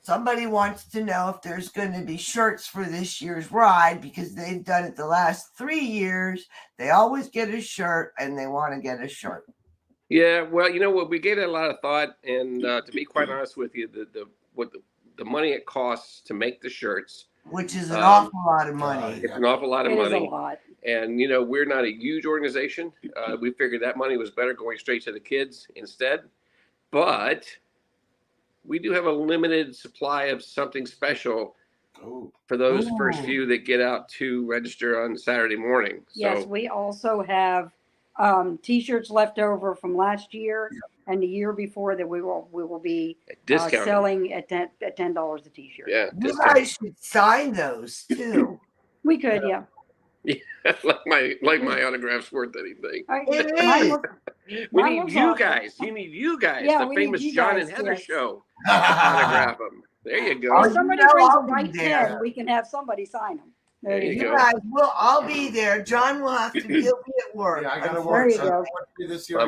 Somebody wants to know if there's going to be shirts for this year's ride because they've done it the last 3 years. They always get a shirt, and they want to get a shirt. Yeah, well, you know what? We gave it a lot of thought, and to be quite honest with you, the money it costs to make the shirts, which is an awful lot of money. It's an awful lot of money. It is a lot. And you know, we're not a huge organization. We figured that money was better going straight to the kids instead. But we do have a limited supply of something special for those first few that get out to register on Saturday morning. Yes, So, we also have T-shirts left over from last year and the year before that we will be selling at $10 a T-shirt. Yeah, you guys should sign those too. We could, yeah. like my autograph's worth anything. We mine need was you awesome. guys. You need you guys. Yeah, the we need famous you John guys, and Heather yes. show. Autograph them. There you go. If somebody brings a white pen, we can have somebody sign them. There you go. Guys, I'll be there. John will have to he'll be at work. Yeah, I gotta There work. you go. This year,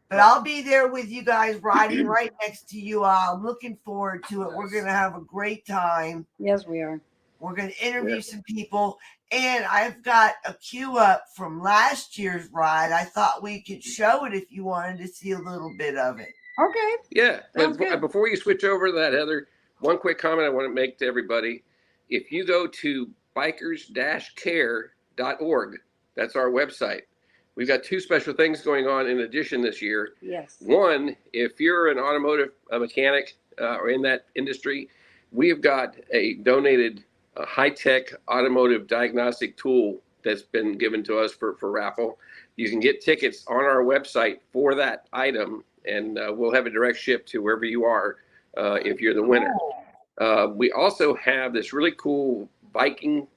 But I'll be there with you guys riding right next to you all. I'm looking forward to it. We're going to have a great time. Yes, we are. We're going to interview some people. And I've got a queue up from last year's ride. I thought we could show it if you wanted to see a little bit of it. Okay. Yeah. Sounds But good. before you switch over to that, Heather, one quick comment I want to make to everybody. If you go to bikers-care.org, that's our website. We've got two special things going on in addition this year. Yes. One, if you're an automotive mechanic or in that industry, we've got a donated high-tech automotive diagnostic tool that's been given to us for raffle. You can get tickets on our website for that item, and we'll have a direct ship to wherever you are if you're the winner. We also have this really cool Viking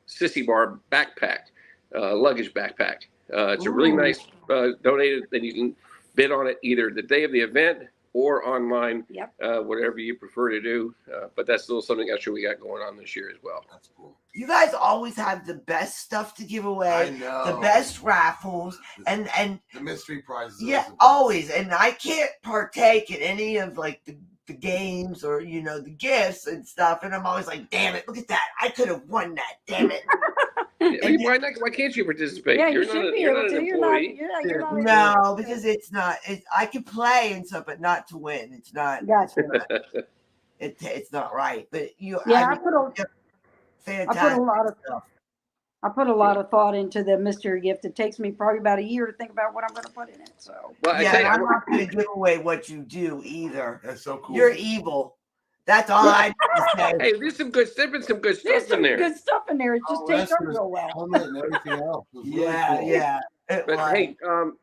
sissy bar backpack, luggage backpack. It's a really nice donated, and you can bid on it either the day of the event or online, whatever you prefer to do. But that's a little something extra we got going on this year as well. That's cool. You guys always have the best stuff to give away, I know. the best raffles, and the mystery prizes. yeah, always. And I can't partake in any of like the games or the gifts and stuff. And I'm always like, damn it, look at that! I could have won that. Damn it. Why can't you participate? Yeah, you're you should be you're able not to. an You're not. employee. You're not. No, because it's not. I can play and stuff, but not to win. It's not. Gotcha. It's not right. But Yeah, I put a lot of thought into the mystery gift. It takes me probably about a year to think about what I'm going to put in it. So. Well, I'm not going to give away what you do either. That's so cool. You're evil. That's all I need to say. Hey, there's some good stuff in there. There's some good stuff in there. It just takes up real well. And everything else. Was really cool. Yeah. But hey,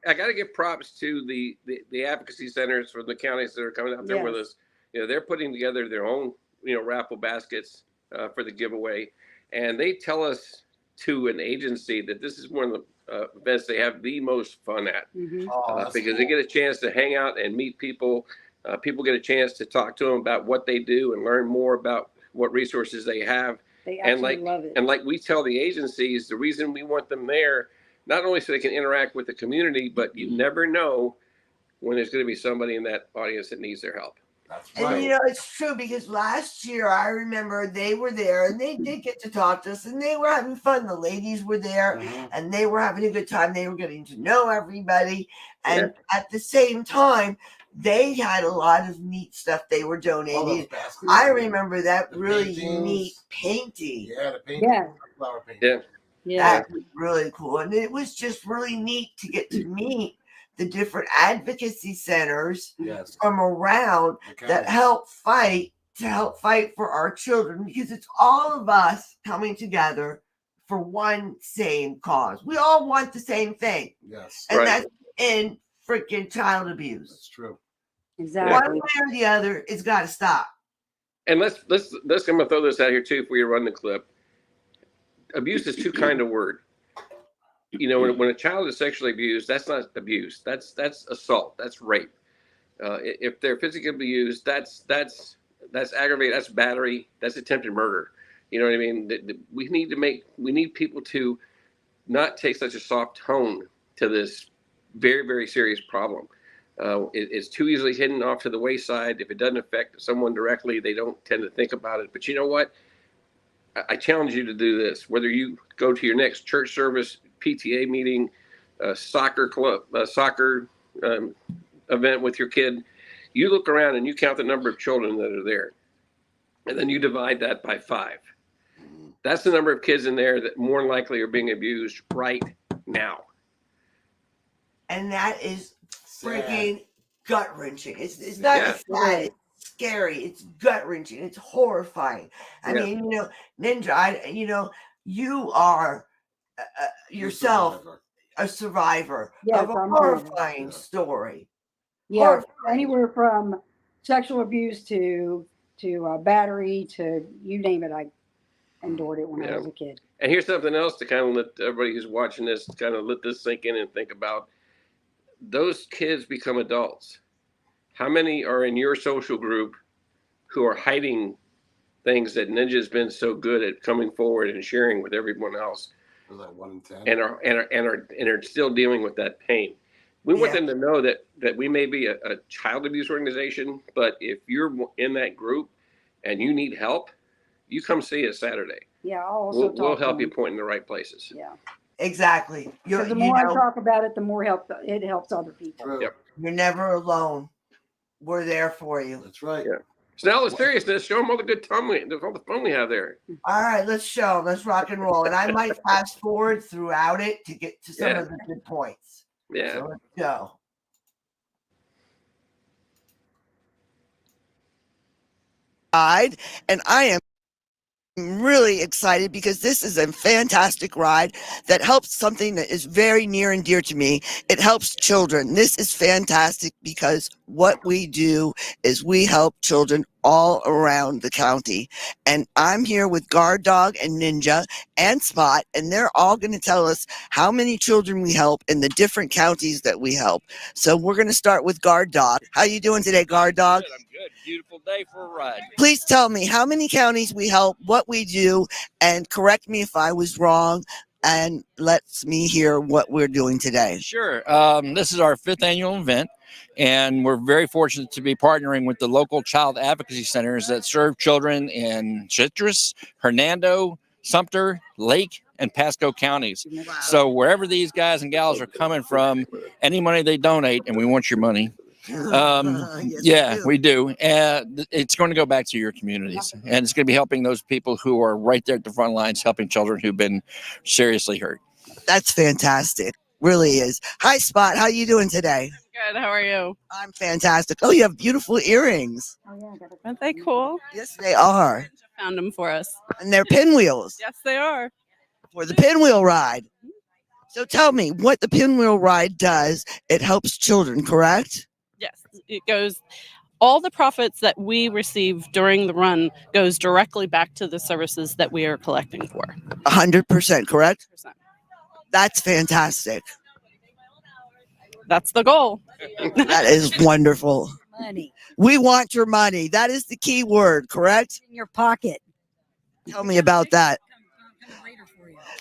I got to give props to the advocacy centers from the counties that are coming out there with us. They're putting together their own raffle baskets for the giveaway, and they tell us to an agency that this is one of the events they have the most fun at because they get a chance to hang out and meet people. People get a chance to talk to them about what they do and learn more about what resources they have. They actually love it. And like we tell the agencies, the reason we want them there, not only so they can interact with the community, but you never know when there's going to be somebody in that audience that needs their help. That's right. And it's true because last year I remember they were there and they did get to talk to us and they were having fun. The ladies were there and they were having a good time. They were getting to know everybody. And at the same time, they had a lot of neat stuff they were donating. I remember that really neat painting. Yeah, the painting. Flower painting. That was really cool. And it was just really neat to get to meet the different advocacy centers from around that help fight for our children, because it's all of us coming together for one same cause. We all want the same thing. Yes. And that's in freaking child abuse. That's true. Exactly. One way or the other, it's got to stop. And let's I'm gonna throw this out here too before you run the clip. Abuse is too kind a word. When a child is sexually abused, that's not abuse. That's assault. That's rape. If they're physically abused, that's aggravated. That's battery. That's attempted murder. You know what I mean? We need people to not take such a soft tone to this very, very serious problem. It's too easily hidden off to the wayside. If it doesn't affect someone directly, they don't tend to think about it. But you know what? I challenge you to do this. Whether you go to your next church service, PTA meeting, soccer club, soccer event with your kid, you look around and you count the number of children that are there, and then you divide that by 5. That's the number of kids in there that more than likely are being abused right now. And that is freaking gut wrenching. It's not sad. It's scary. It's gut wrenching. It's horrifying. I mean, Ninja, you are yourself a survivor of a horrifying story. Yeah, anywhere from sexual abuse to battery to you name it. I endured it when I was a kid. And here's something else to kind of let everybody who's watching this kind of let this sink in and think about. Those kids become adults. How many are in your social group who are hiding things that Ninja's been so good at coming forward and sharing with everyone else? Was that 1 in 10? And are still dealing with that pain. We want them to know that we may be a child abuse organization, but if you're in that group and you need help, you come see us Saturday. Yeah, I'll also we'll help you point in the right places. Yeah. Exactly. The more I talk about it, the more it helps other people. Yep. You're never alone. we're there for you. That's right. Yeah. So now the seriousness, show them all the good fun we have there. All right, let's show 'em. Let's rock and roll. And I might fast forward throughout it to get to some of the good points. Yeah. So let's go. And I am really excited because this is a fantastic ride that helps something that is very near and dear to me. It helps children. This is fantastic because what we do is we help children all around the county. And I'm here with Gaurddog and Ninja and Spot, and they're all going to tell us how many children we help in the different counties that we help. So we're going to start with Gaurddog. How you doing today, Gaurddog? Good, I'm good. Beautiful day for a ride. Please tell me how many counties we help, what we do, and correct me if I was wrong, and let me hear what we're doing today. Sure. This is our 5th annual event, and we're very fortunate to be partnering with the local child advocacy centers that serve children in Citrus, Hernando, Sumter, Lake, and Pasco counties. Wow. So wherever these guys and gals are coming from, any money they donate, and we want your money. Yes, we do. And it's going to go back to your communities, and it's going to be helping those people who are right there at the front lines, helping children who've been seriously hurt. That's fantastic. Really is. Hi, Spot. How you doing today? Good. How are you? I'm fantastic. Oh, you have beautiful earrings. Aren't they cool? Yes, they are. Found them for us. And they're pinwheels Yes, they are. for the Pinwheel Ride. So tell me what the Pinwheel Ride does. It helps children, correct? Yes, it goes. All the profits that we receive during the run goes directly back to the services that we are collecting for. 100%, correct? That's fantastic. That's the goal. That is wonderful. Money We want your money. That is the key word, correct? in your pocket. Tell me about that.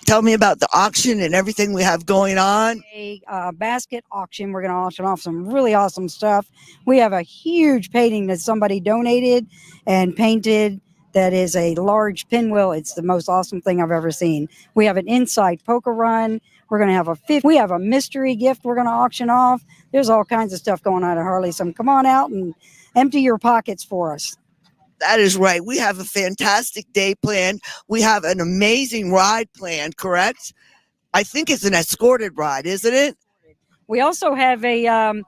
Tell me about the auction and everything we have going on. A basket auction. We're going to auction off some really awesome stuff. We have a huge painting that somebody donated and painted. That is a large pinwheel. It's the most awesome thing I've ever seen. We have an inside poker run. We're going to have we have a mystery gift we're going to auction off. There's all kinds of stuff going on at Harley. So come on out and empty your pockets for us. That is right. We have a fantastic day planned. We have an amazing ride planned, correct? I think it's an escorted ride, isn't it? We also have a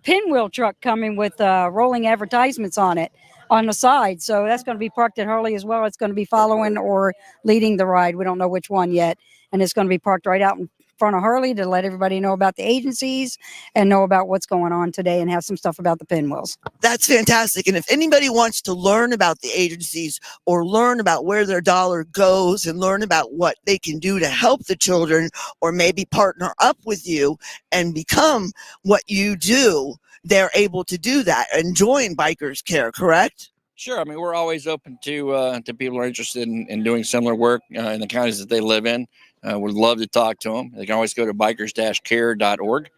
pinwheel truck coming with rolling advertisements on it on the side. So that's going to be parked at Harley as well. It's going to be following or leading the ride. We don't know which one yet. And it's going to be parked right out in front of Harley to let everybody know about the agencies and know about what's going on today and have some stuff about the pinwheels. That's fantastic. And if anybody wants to learn about the agencies or learn about where their dollar goes and learn about what they can do to help the children or maybe partner up with you and become what you do, they're able to do that and join BikersCare, correct? Sure. I mean, we're always open to people who are interested in doing similar work in the counties that they live in. We'd love to talk to them. They can always go to bikers-care.org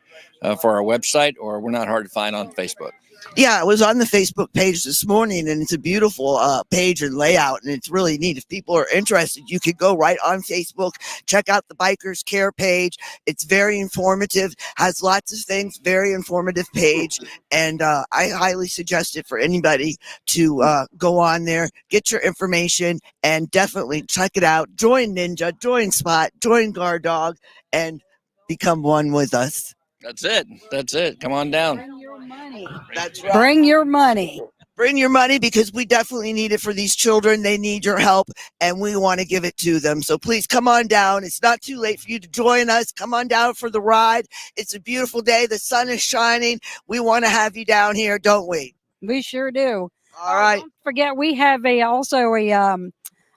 for our website, or we're not hard to find on Facebook. Yeah, I was on the Facebook page this morning, and it's a beautiful page and layout, and it's really neat. If people are interested, you could go right on Facebook, check out the BikersCare page. It's very informative, has lots of things, very informative page, and I highly suggest it for anybody to go on there, get your information, and definitely check it out. Join Ninja, join Spot, join Gaurddog, and become one with us. That's it. That's it. Come on down. Bring your money. That's right. Bring your money. Bring your money because we definitely need it for these children. They need your help and we want to give it to them. So please come on down. It's not too late for you to join us. Come on down for the ride. It's a beautiful day. The sun is shining. We want to have you down here, don't we? We sure do. All right. Don't forget, we have also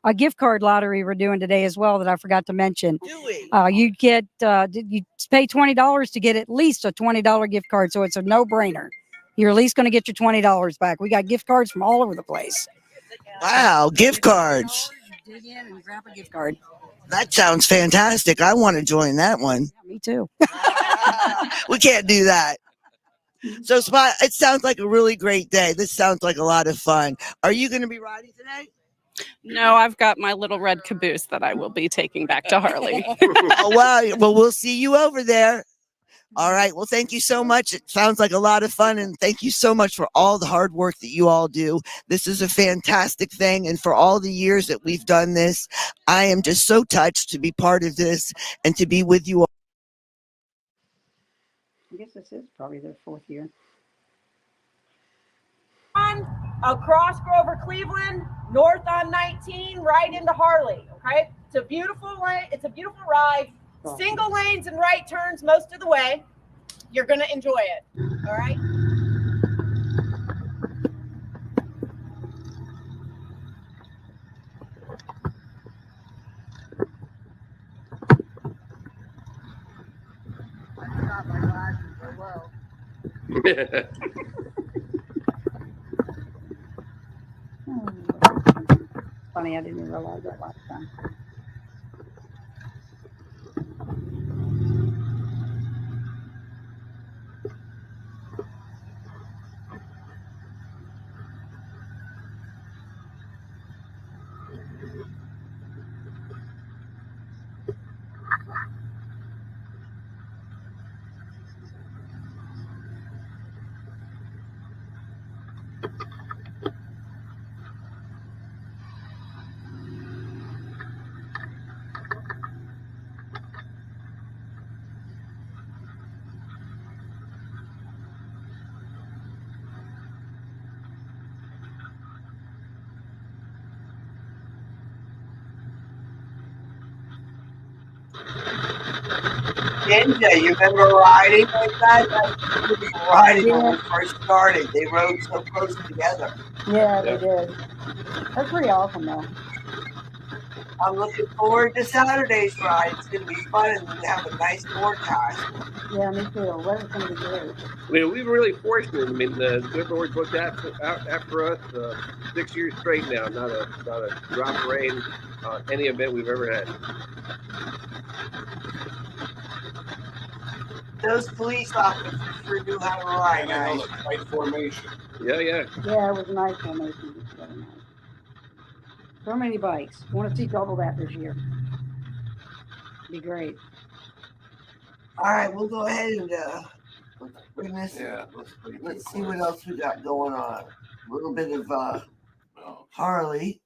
a gift card lottery we're doing today as well that I forgot to mention. Do we? You get you pay $20 to get at least a $20 gift card, so it's a no-brainer. You're at least going to get your $20 back. We got gift cards from all over the place. Wow, gift cards. Dig in and grab a gift card. That sounds fantastic. I want to join that one. Yeah, me too. We can't do that. So, Spot, it sounds like a really great day. This sounds like a lot of fun. Are you going to be riding today? No, I've got my little red caboose that I will be taking back to Harley. Oh, wow. Well, we'll see you over there. All right. Well, thank you so much. It sounds like a lot of fun. And thank you so much for all the hard work that you all do. This is a fantastic thing. And for all the years that we've done this, I am just so touched to be part of this and to be with you all. I guess this is probably their 4th year. Across Grover Cleveland, north on 19, right into Harley. Okay, it's a beautiful ride. Single lanes and right turns most of the way. You're gonna enjoy it. All right. Funny, I didn't realize that last time. Ninja, you remember riding like that? That's riding when we first started. They rode so close together. Yeah, they did. That's pretty awesome, though. I'm looking forward to Saturday's ride. It's going to be fun and we have a nice forecast. Yeah, me too. Weather's going to be great. I mean, we were really fortunate. I mean, Good Lord booked after us 6 years straight now. Not a drop of rain any event we've ever had. Those police officers sure knew how to ride, guys. Right formation. Yeah. Yeah, it was a nice formation. It was very nice. So many bikes. Want to see double that this year. Be great. All right, we'll go ahead and let's bring this. Yeah, Let's see what else we got going on. A little bit of Harley.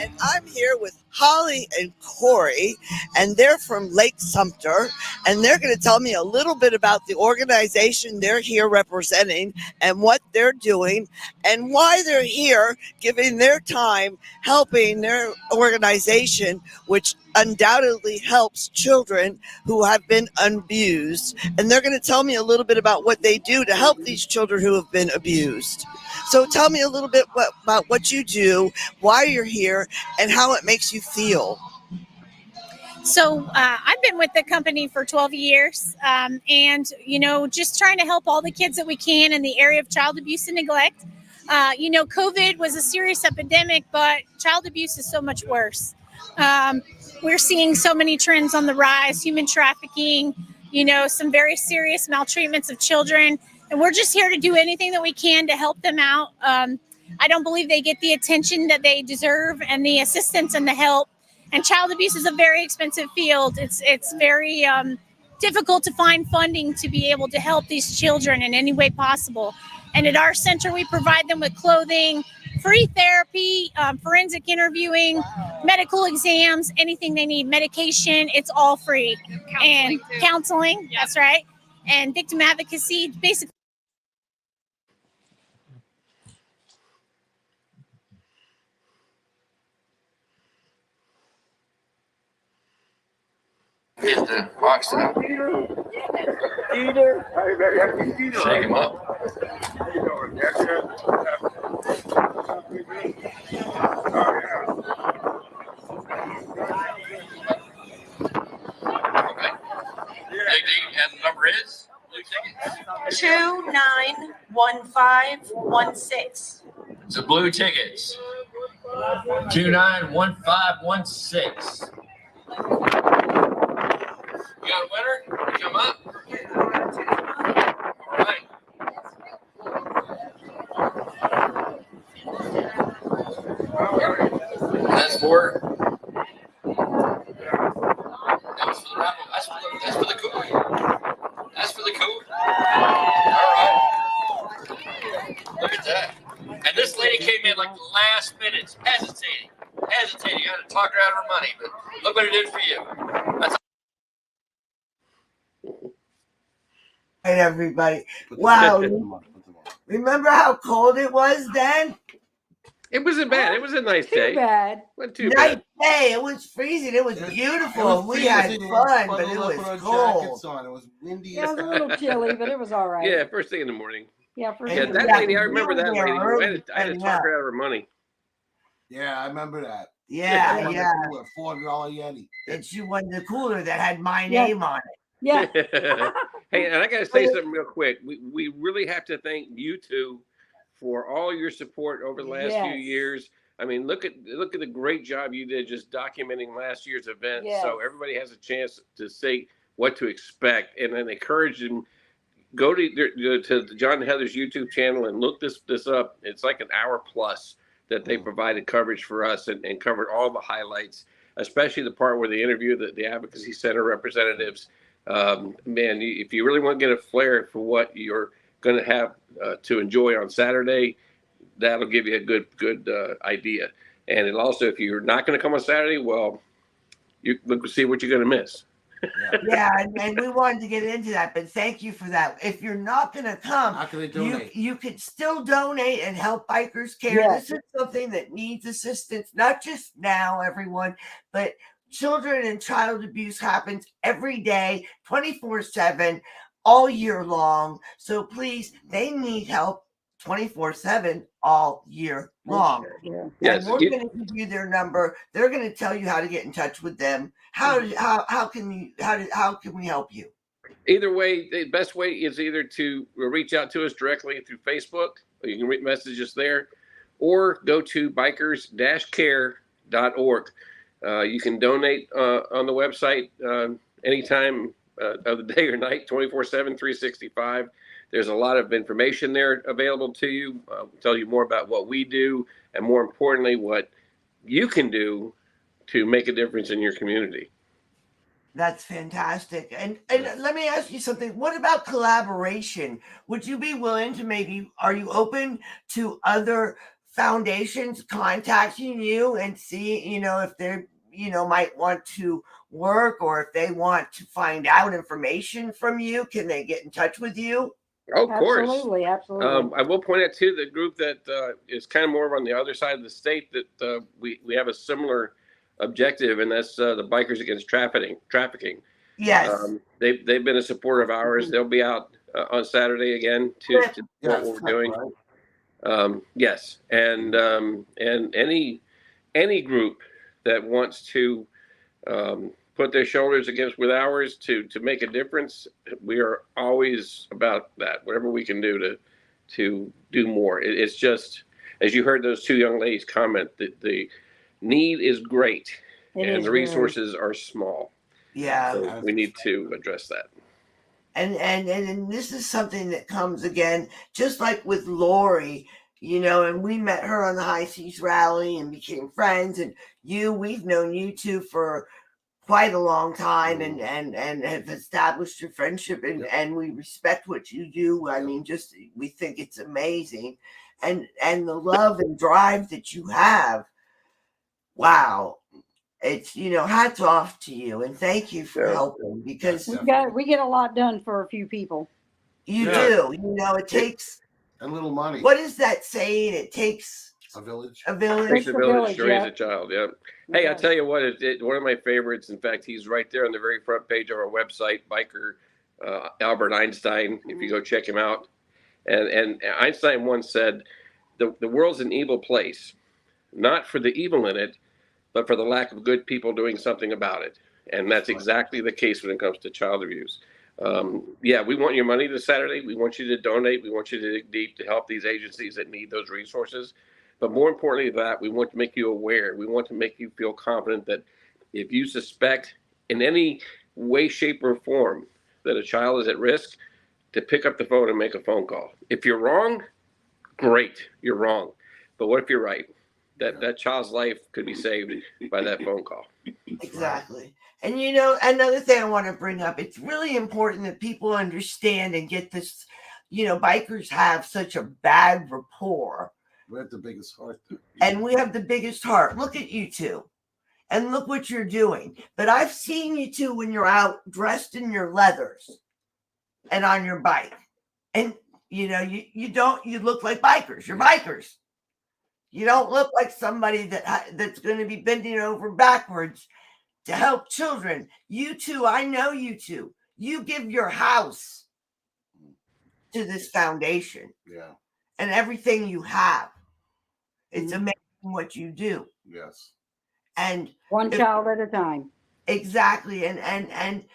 And I'm here with Holly and Corey, and they're from Lake Sumter, and they're going to tell me a little bit about the organization they're here representing and what they're doing and why they're here giving their time helping their organization, which undoubtedly helps children who have been abused. And they're going to tell me a little bit about what they do to help these children who have been abused. So tell me a little bit about what you do, why you're here, and how it makes you feel. So I've been with the company for 12 years and, just trying to help all the kids that we can in the area of child abuse and neglect. COVID was a serious epidemic, but child abuse is so much worse. We're seeing so many trends on the rise, human trafficking, some very serious maltreatments of children. And we're just here to do anything that we can to help them out. I don't believe they get the attention that they deserve and the assistance and the help. And child abuse is a very expensive field. It's very difficult to find funding to be able to help these children in any way possible. And at our center, we provide them with clothing, free therapy, forensic interviewing, medical exams, anything they need, medication, it's all free. And counseling, that's right. And victim advocacy, basically. Get the box out. Shake him up. And the number is 291516. the blue tickets. 291516. You got a winner? Come up. All right. That's for. That's for the raffle. That's for the cooler. That's for the cooler. All right. Look at that. And this lady came in like the last minute, hesitating. I had to talk her out of her money, but look what it did for you. That's Right, everybody. Wow. Remember how cold it was then? It wasn't bad. It was a nice day. Too bad. Wasn't too Nice bad. day. It was freezing. It was beautiful. We had fun, but it was cold. It was windy. Yeah, it was a little chilly, but it was all right. Yeah, first thing in the morning. Yeah, for Yeah, sure. that lady, I remember that lady. I had to talk her out of her money. Yeah, I remember that. Yeah, yeah. $400 Yeti. And she won the cooler that had my name on it. Yeah. Hey, and I got to say something real quick. We really have to thank you two for all your support over the last few years. I mean, look at the great job you did just documenting last year's event, so everybody has a chance to say what to expect, and then encourage them. Go to John and Heather's YouTube channel and look this up. It's like an hour plus that they provided coverage for us and covered all the highlights, especially the part where they interview the Advocacy Center representatives. Man, if you really want to get a flair for what you're going to have to enjoy on Saturday, that'll give you a good idea. And it also, if you're not going to come on Saturday, well, you look to see what you're going to miss. Yeah, and we wanted to get into that, but thank you for that. If you're not going to come, how can they donate? You could still donate and help BikersCare. Yes. This is something that needs assistance, not just now, everyone, but children and child abuse happens every day, 24/7, all year long. So please, they need help 24/7 all year long. Yeah. Yes, And we're going to give you their number. They're going to tell you how to get in touch with them. How can we help you? Either way, the best way is either to reach out to us directly through Facebook. You can message us there, or go to bikers-care.org. You can donate on the website anytime of the day or night, 24/7, 365. There's a lot of information there available to you. Tell you more about what we do, and more importantly, what you can do to make a difference in your community. That's fantastic. And let me ask you something. What about collaboration? Would you be willing to are you open to other foundations contacting you and see, if they're, might want to work, or if they want to find out information from you? Can they get in touch with you? Oh, of course. Absolutely. I will point out too, the group that is kind of more on the other side of the state that we have a similar objective, and that's the Bikers Against Trafficking. Yes. They've been a supporter of ours. They'll be out on Saturday again to what we're doing. Right. Yes, and any group that wants to put their shoulders with ours to make a difference, we are always about that. Whatever we can do to do more. It's just, as you heard those two young ladies comment, that the need is great and the resources are small. Yeah. So we need to address that. And this is something that comes again, just like with Lori, and we met her on the High Seas rally and became friends. And we've known you two for quite a long time and have established your friendship, and we respect what you do. I mean, we think it's amazing. and the love and drive that you have. Wow. It's, hats off to you, and thank you for helping, because we get a lot done for a few people. you do. It takes a little money. What is that saying? It takes a village. A village. Takes a village to raise a child. Yeah. Hey, I tell you what, one of my favorites. In fact, he's right there on the very front page of our website, Biker Albert Einstein. If you go check him out, and Einstein once said, "The world's an evil place, not for the evil in it, but for the lack of good people doing something about it." And that's exactly the case when it comes to child abuse. We want your money this Saturday. We want you to donate. We want you to dig deep to help these agencies that need those resources. But more importantly than that, we want to make you aware. We want to make you feel confident that if you suspect in any way, shape, or form that a child is at risk, to pick up the phone and make a phone call. If you're wrong, great, you're wrong. But what if you're right? That child's life could be saved by that phone call. Exactly. And another thing I want to bring up, it's really important that people understand and get this, bikers have such a bad rapport. We have the biggest heart. And we have the biggest heart. Look at you two. And look what you're doing. But I've seen you two when you're out dressed in your leathers and on your bike. And, you look like bikers. You're bikers. You don't look like somebody that's going to be bending over backwards to help children. You two, I know you two. You give your house to this foundation. Yeah. And everything you have. It's amazing what you do. Yes. And one child at a time. Exactly. And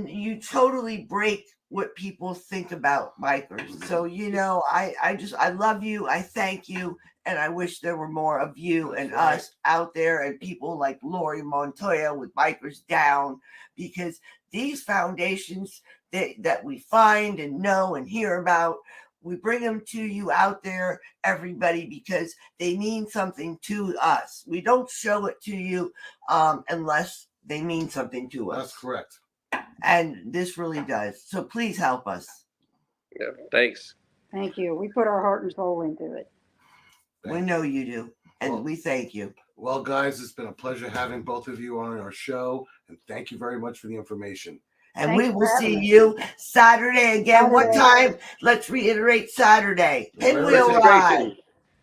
you totally break what people think about bikers. So, I love you. I thank you. And I wish there were more of you and us out there, and people like Lori Montoya with Bikers Down, because these foundations that we find and know and hear about, we bring them to you out there, everybody, because they mean something to us. We don't show it to you unless they mean something to us. That's correct. And this really does. So please help us. Yeah, thanks. Thank you. We put our heart and soul into it. We know you do. And we thank you. Well, guys, it's been a pleasure having both of you on our show. And thank you very much for the information. And we will see you Saturday again. What time? Let's reiterate Saturday. Pinwheel Ride.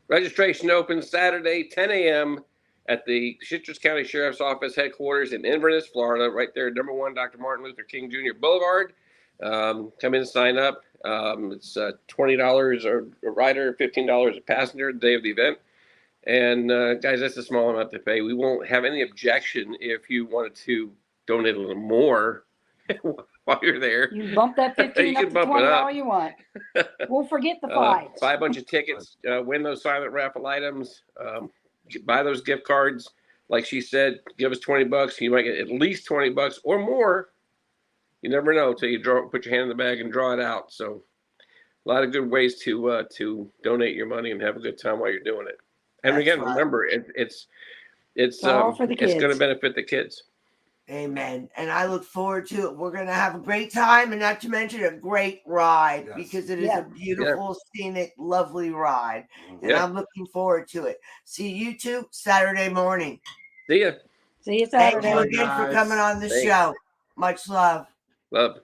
Registration opens Saturday, 10 a.m. at the Citrus County Sheriff's Office headquarters in Inverness, Florida, right there, number 1 Dr. Martin Luther King Jr. Boulevard. Come in and sign up. It's $20 a rider, $15 a passenger the day of the event. And guys, that's a small amount to pay. We won't have any objection if you wanted to donate a little more while you're there. You bump that 15 up to 20 all you want. We'll forget the 5. Buy a bunch of tickets, win those silent raffle items, buy those gift cards. Like she said, give us $20. You might get at least $20 or more. You never know till you put your hand in the bag and draw it out. So a lot of good ways to donate your money and have a good time while you're doing it. And again, remember, it's all for the it's going kids. to benefit the kids. Amen. And I look forward to it. We're going to have a great time, and not to mention a great ride, because it is a beautiful, scenic, lovely ride. And I'm looking forward to it. See you two Saturday morning. See ya. See you Saturday. Thank you again for coming on the show. Much love. Love.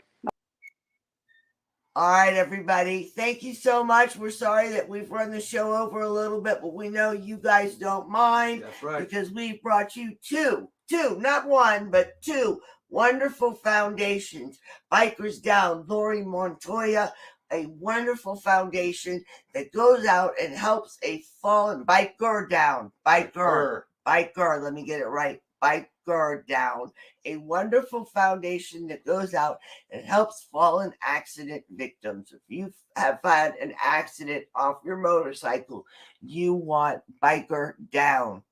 All right, everybody. Thank you so much. We're sorry that we've run the show over a little bit, but we know you guys don't mind. That's right. Because we've brought you two, not one, but 2 wonderful foundations. Bikers Down, Lori Montoya, a wonderful foundation that goes out and helps a fallen biker down. Biker. Let me get it right. Biker Down, a wonderful foundation that goes out and helps fallen accident victims. If you have had an accident off your motorcycle, you want Biker Down.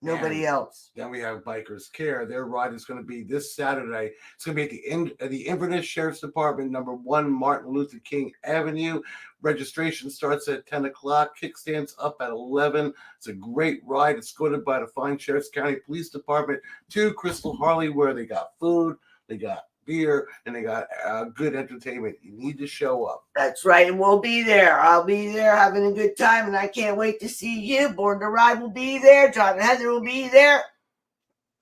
Nobody else. Then we have BikersCare. Their ride is going to be this Saturday. It's going to be at the Inverness Sheriff's Department, number 1 Martin Luther King Avenue. Registration starts at 10 o'clock. Kickstands up at 11. It's a great ride. It's escorted by the fine Sheriff's County Police Department to Crystal Harley, where they got food, they got beer, and they got good entertainment. You need to show up. That's right, and we'll be there. I'll be there having a good time, and I can't wait to see you. Born to Ride will be there. John and Heather will be there.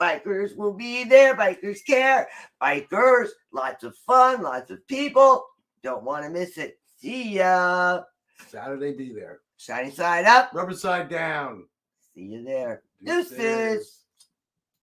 Bikers will be there. BikersCare. Bikers. Lots of fun. Lots of people. Don't want to miss it. See ya. Saturday, be there. Shiny side up. Rubber side down. See you there. Deuces.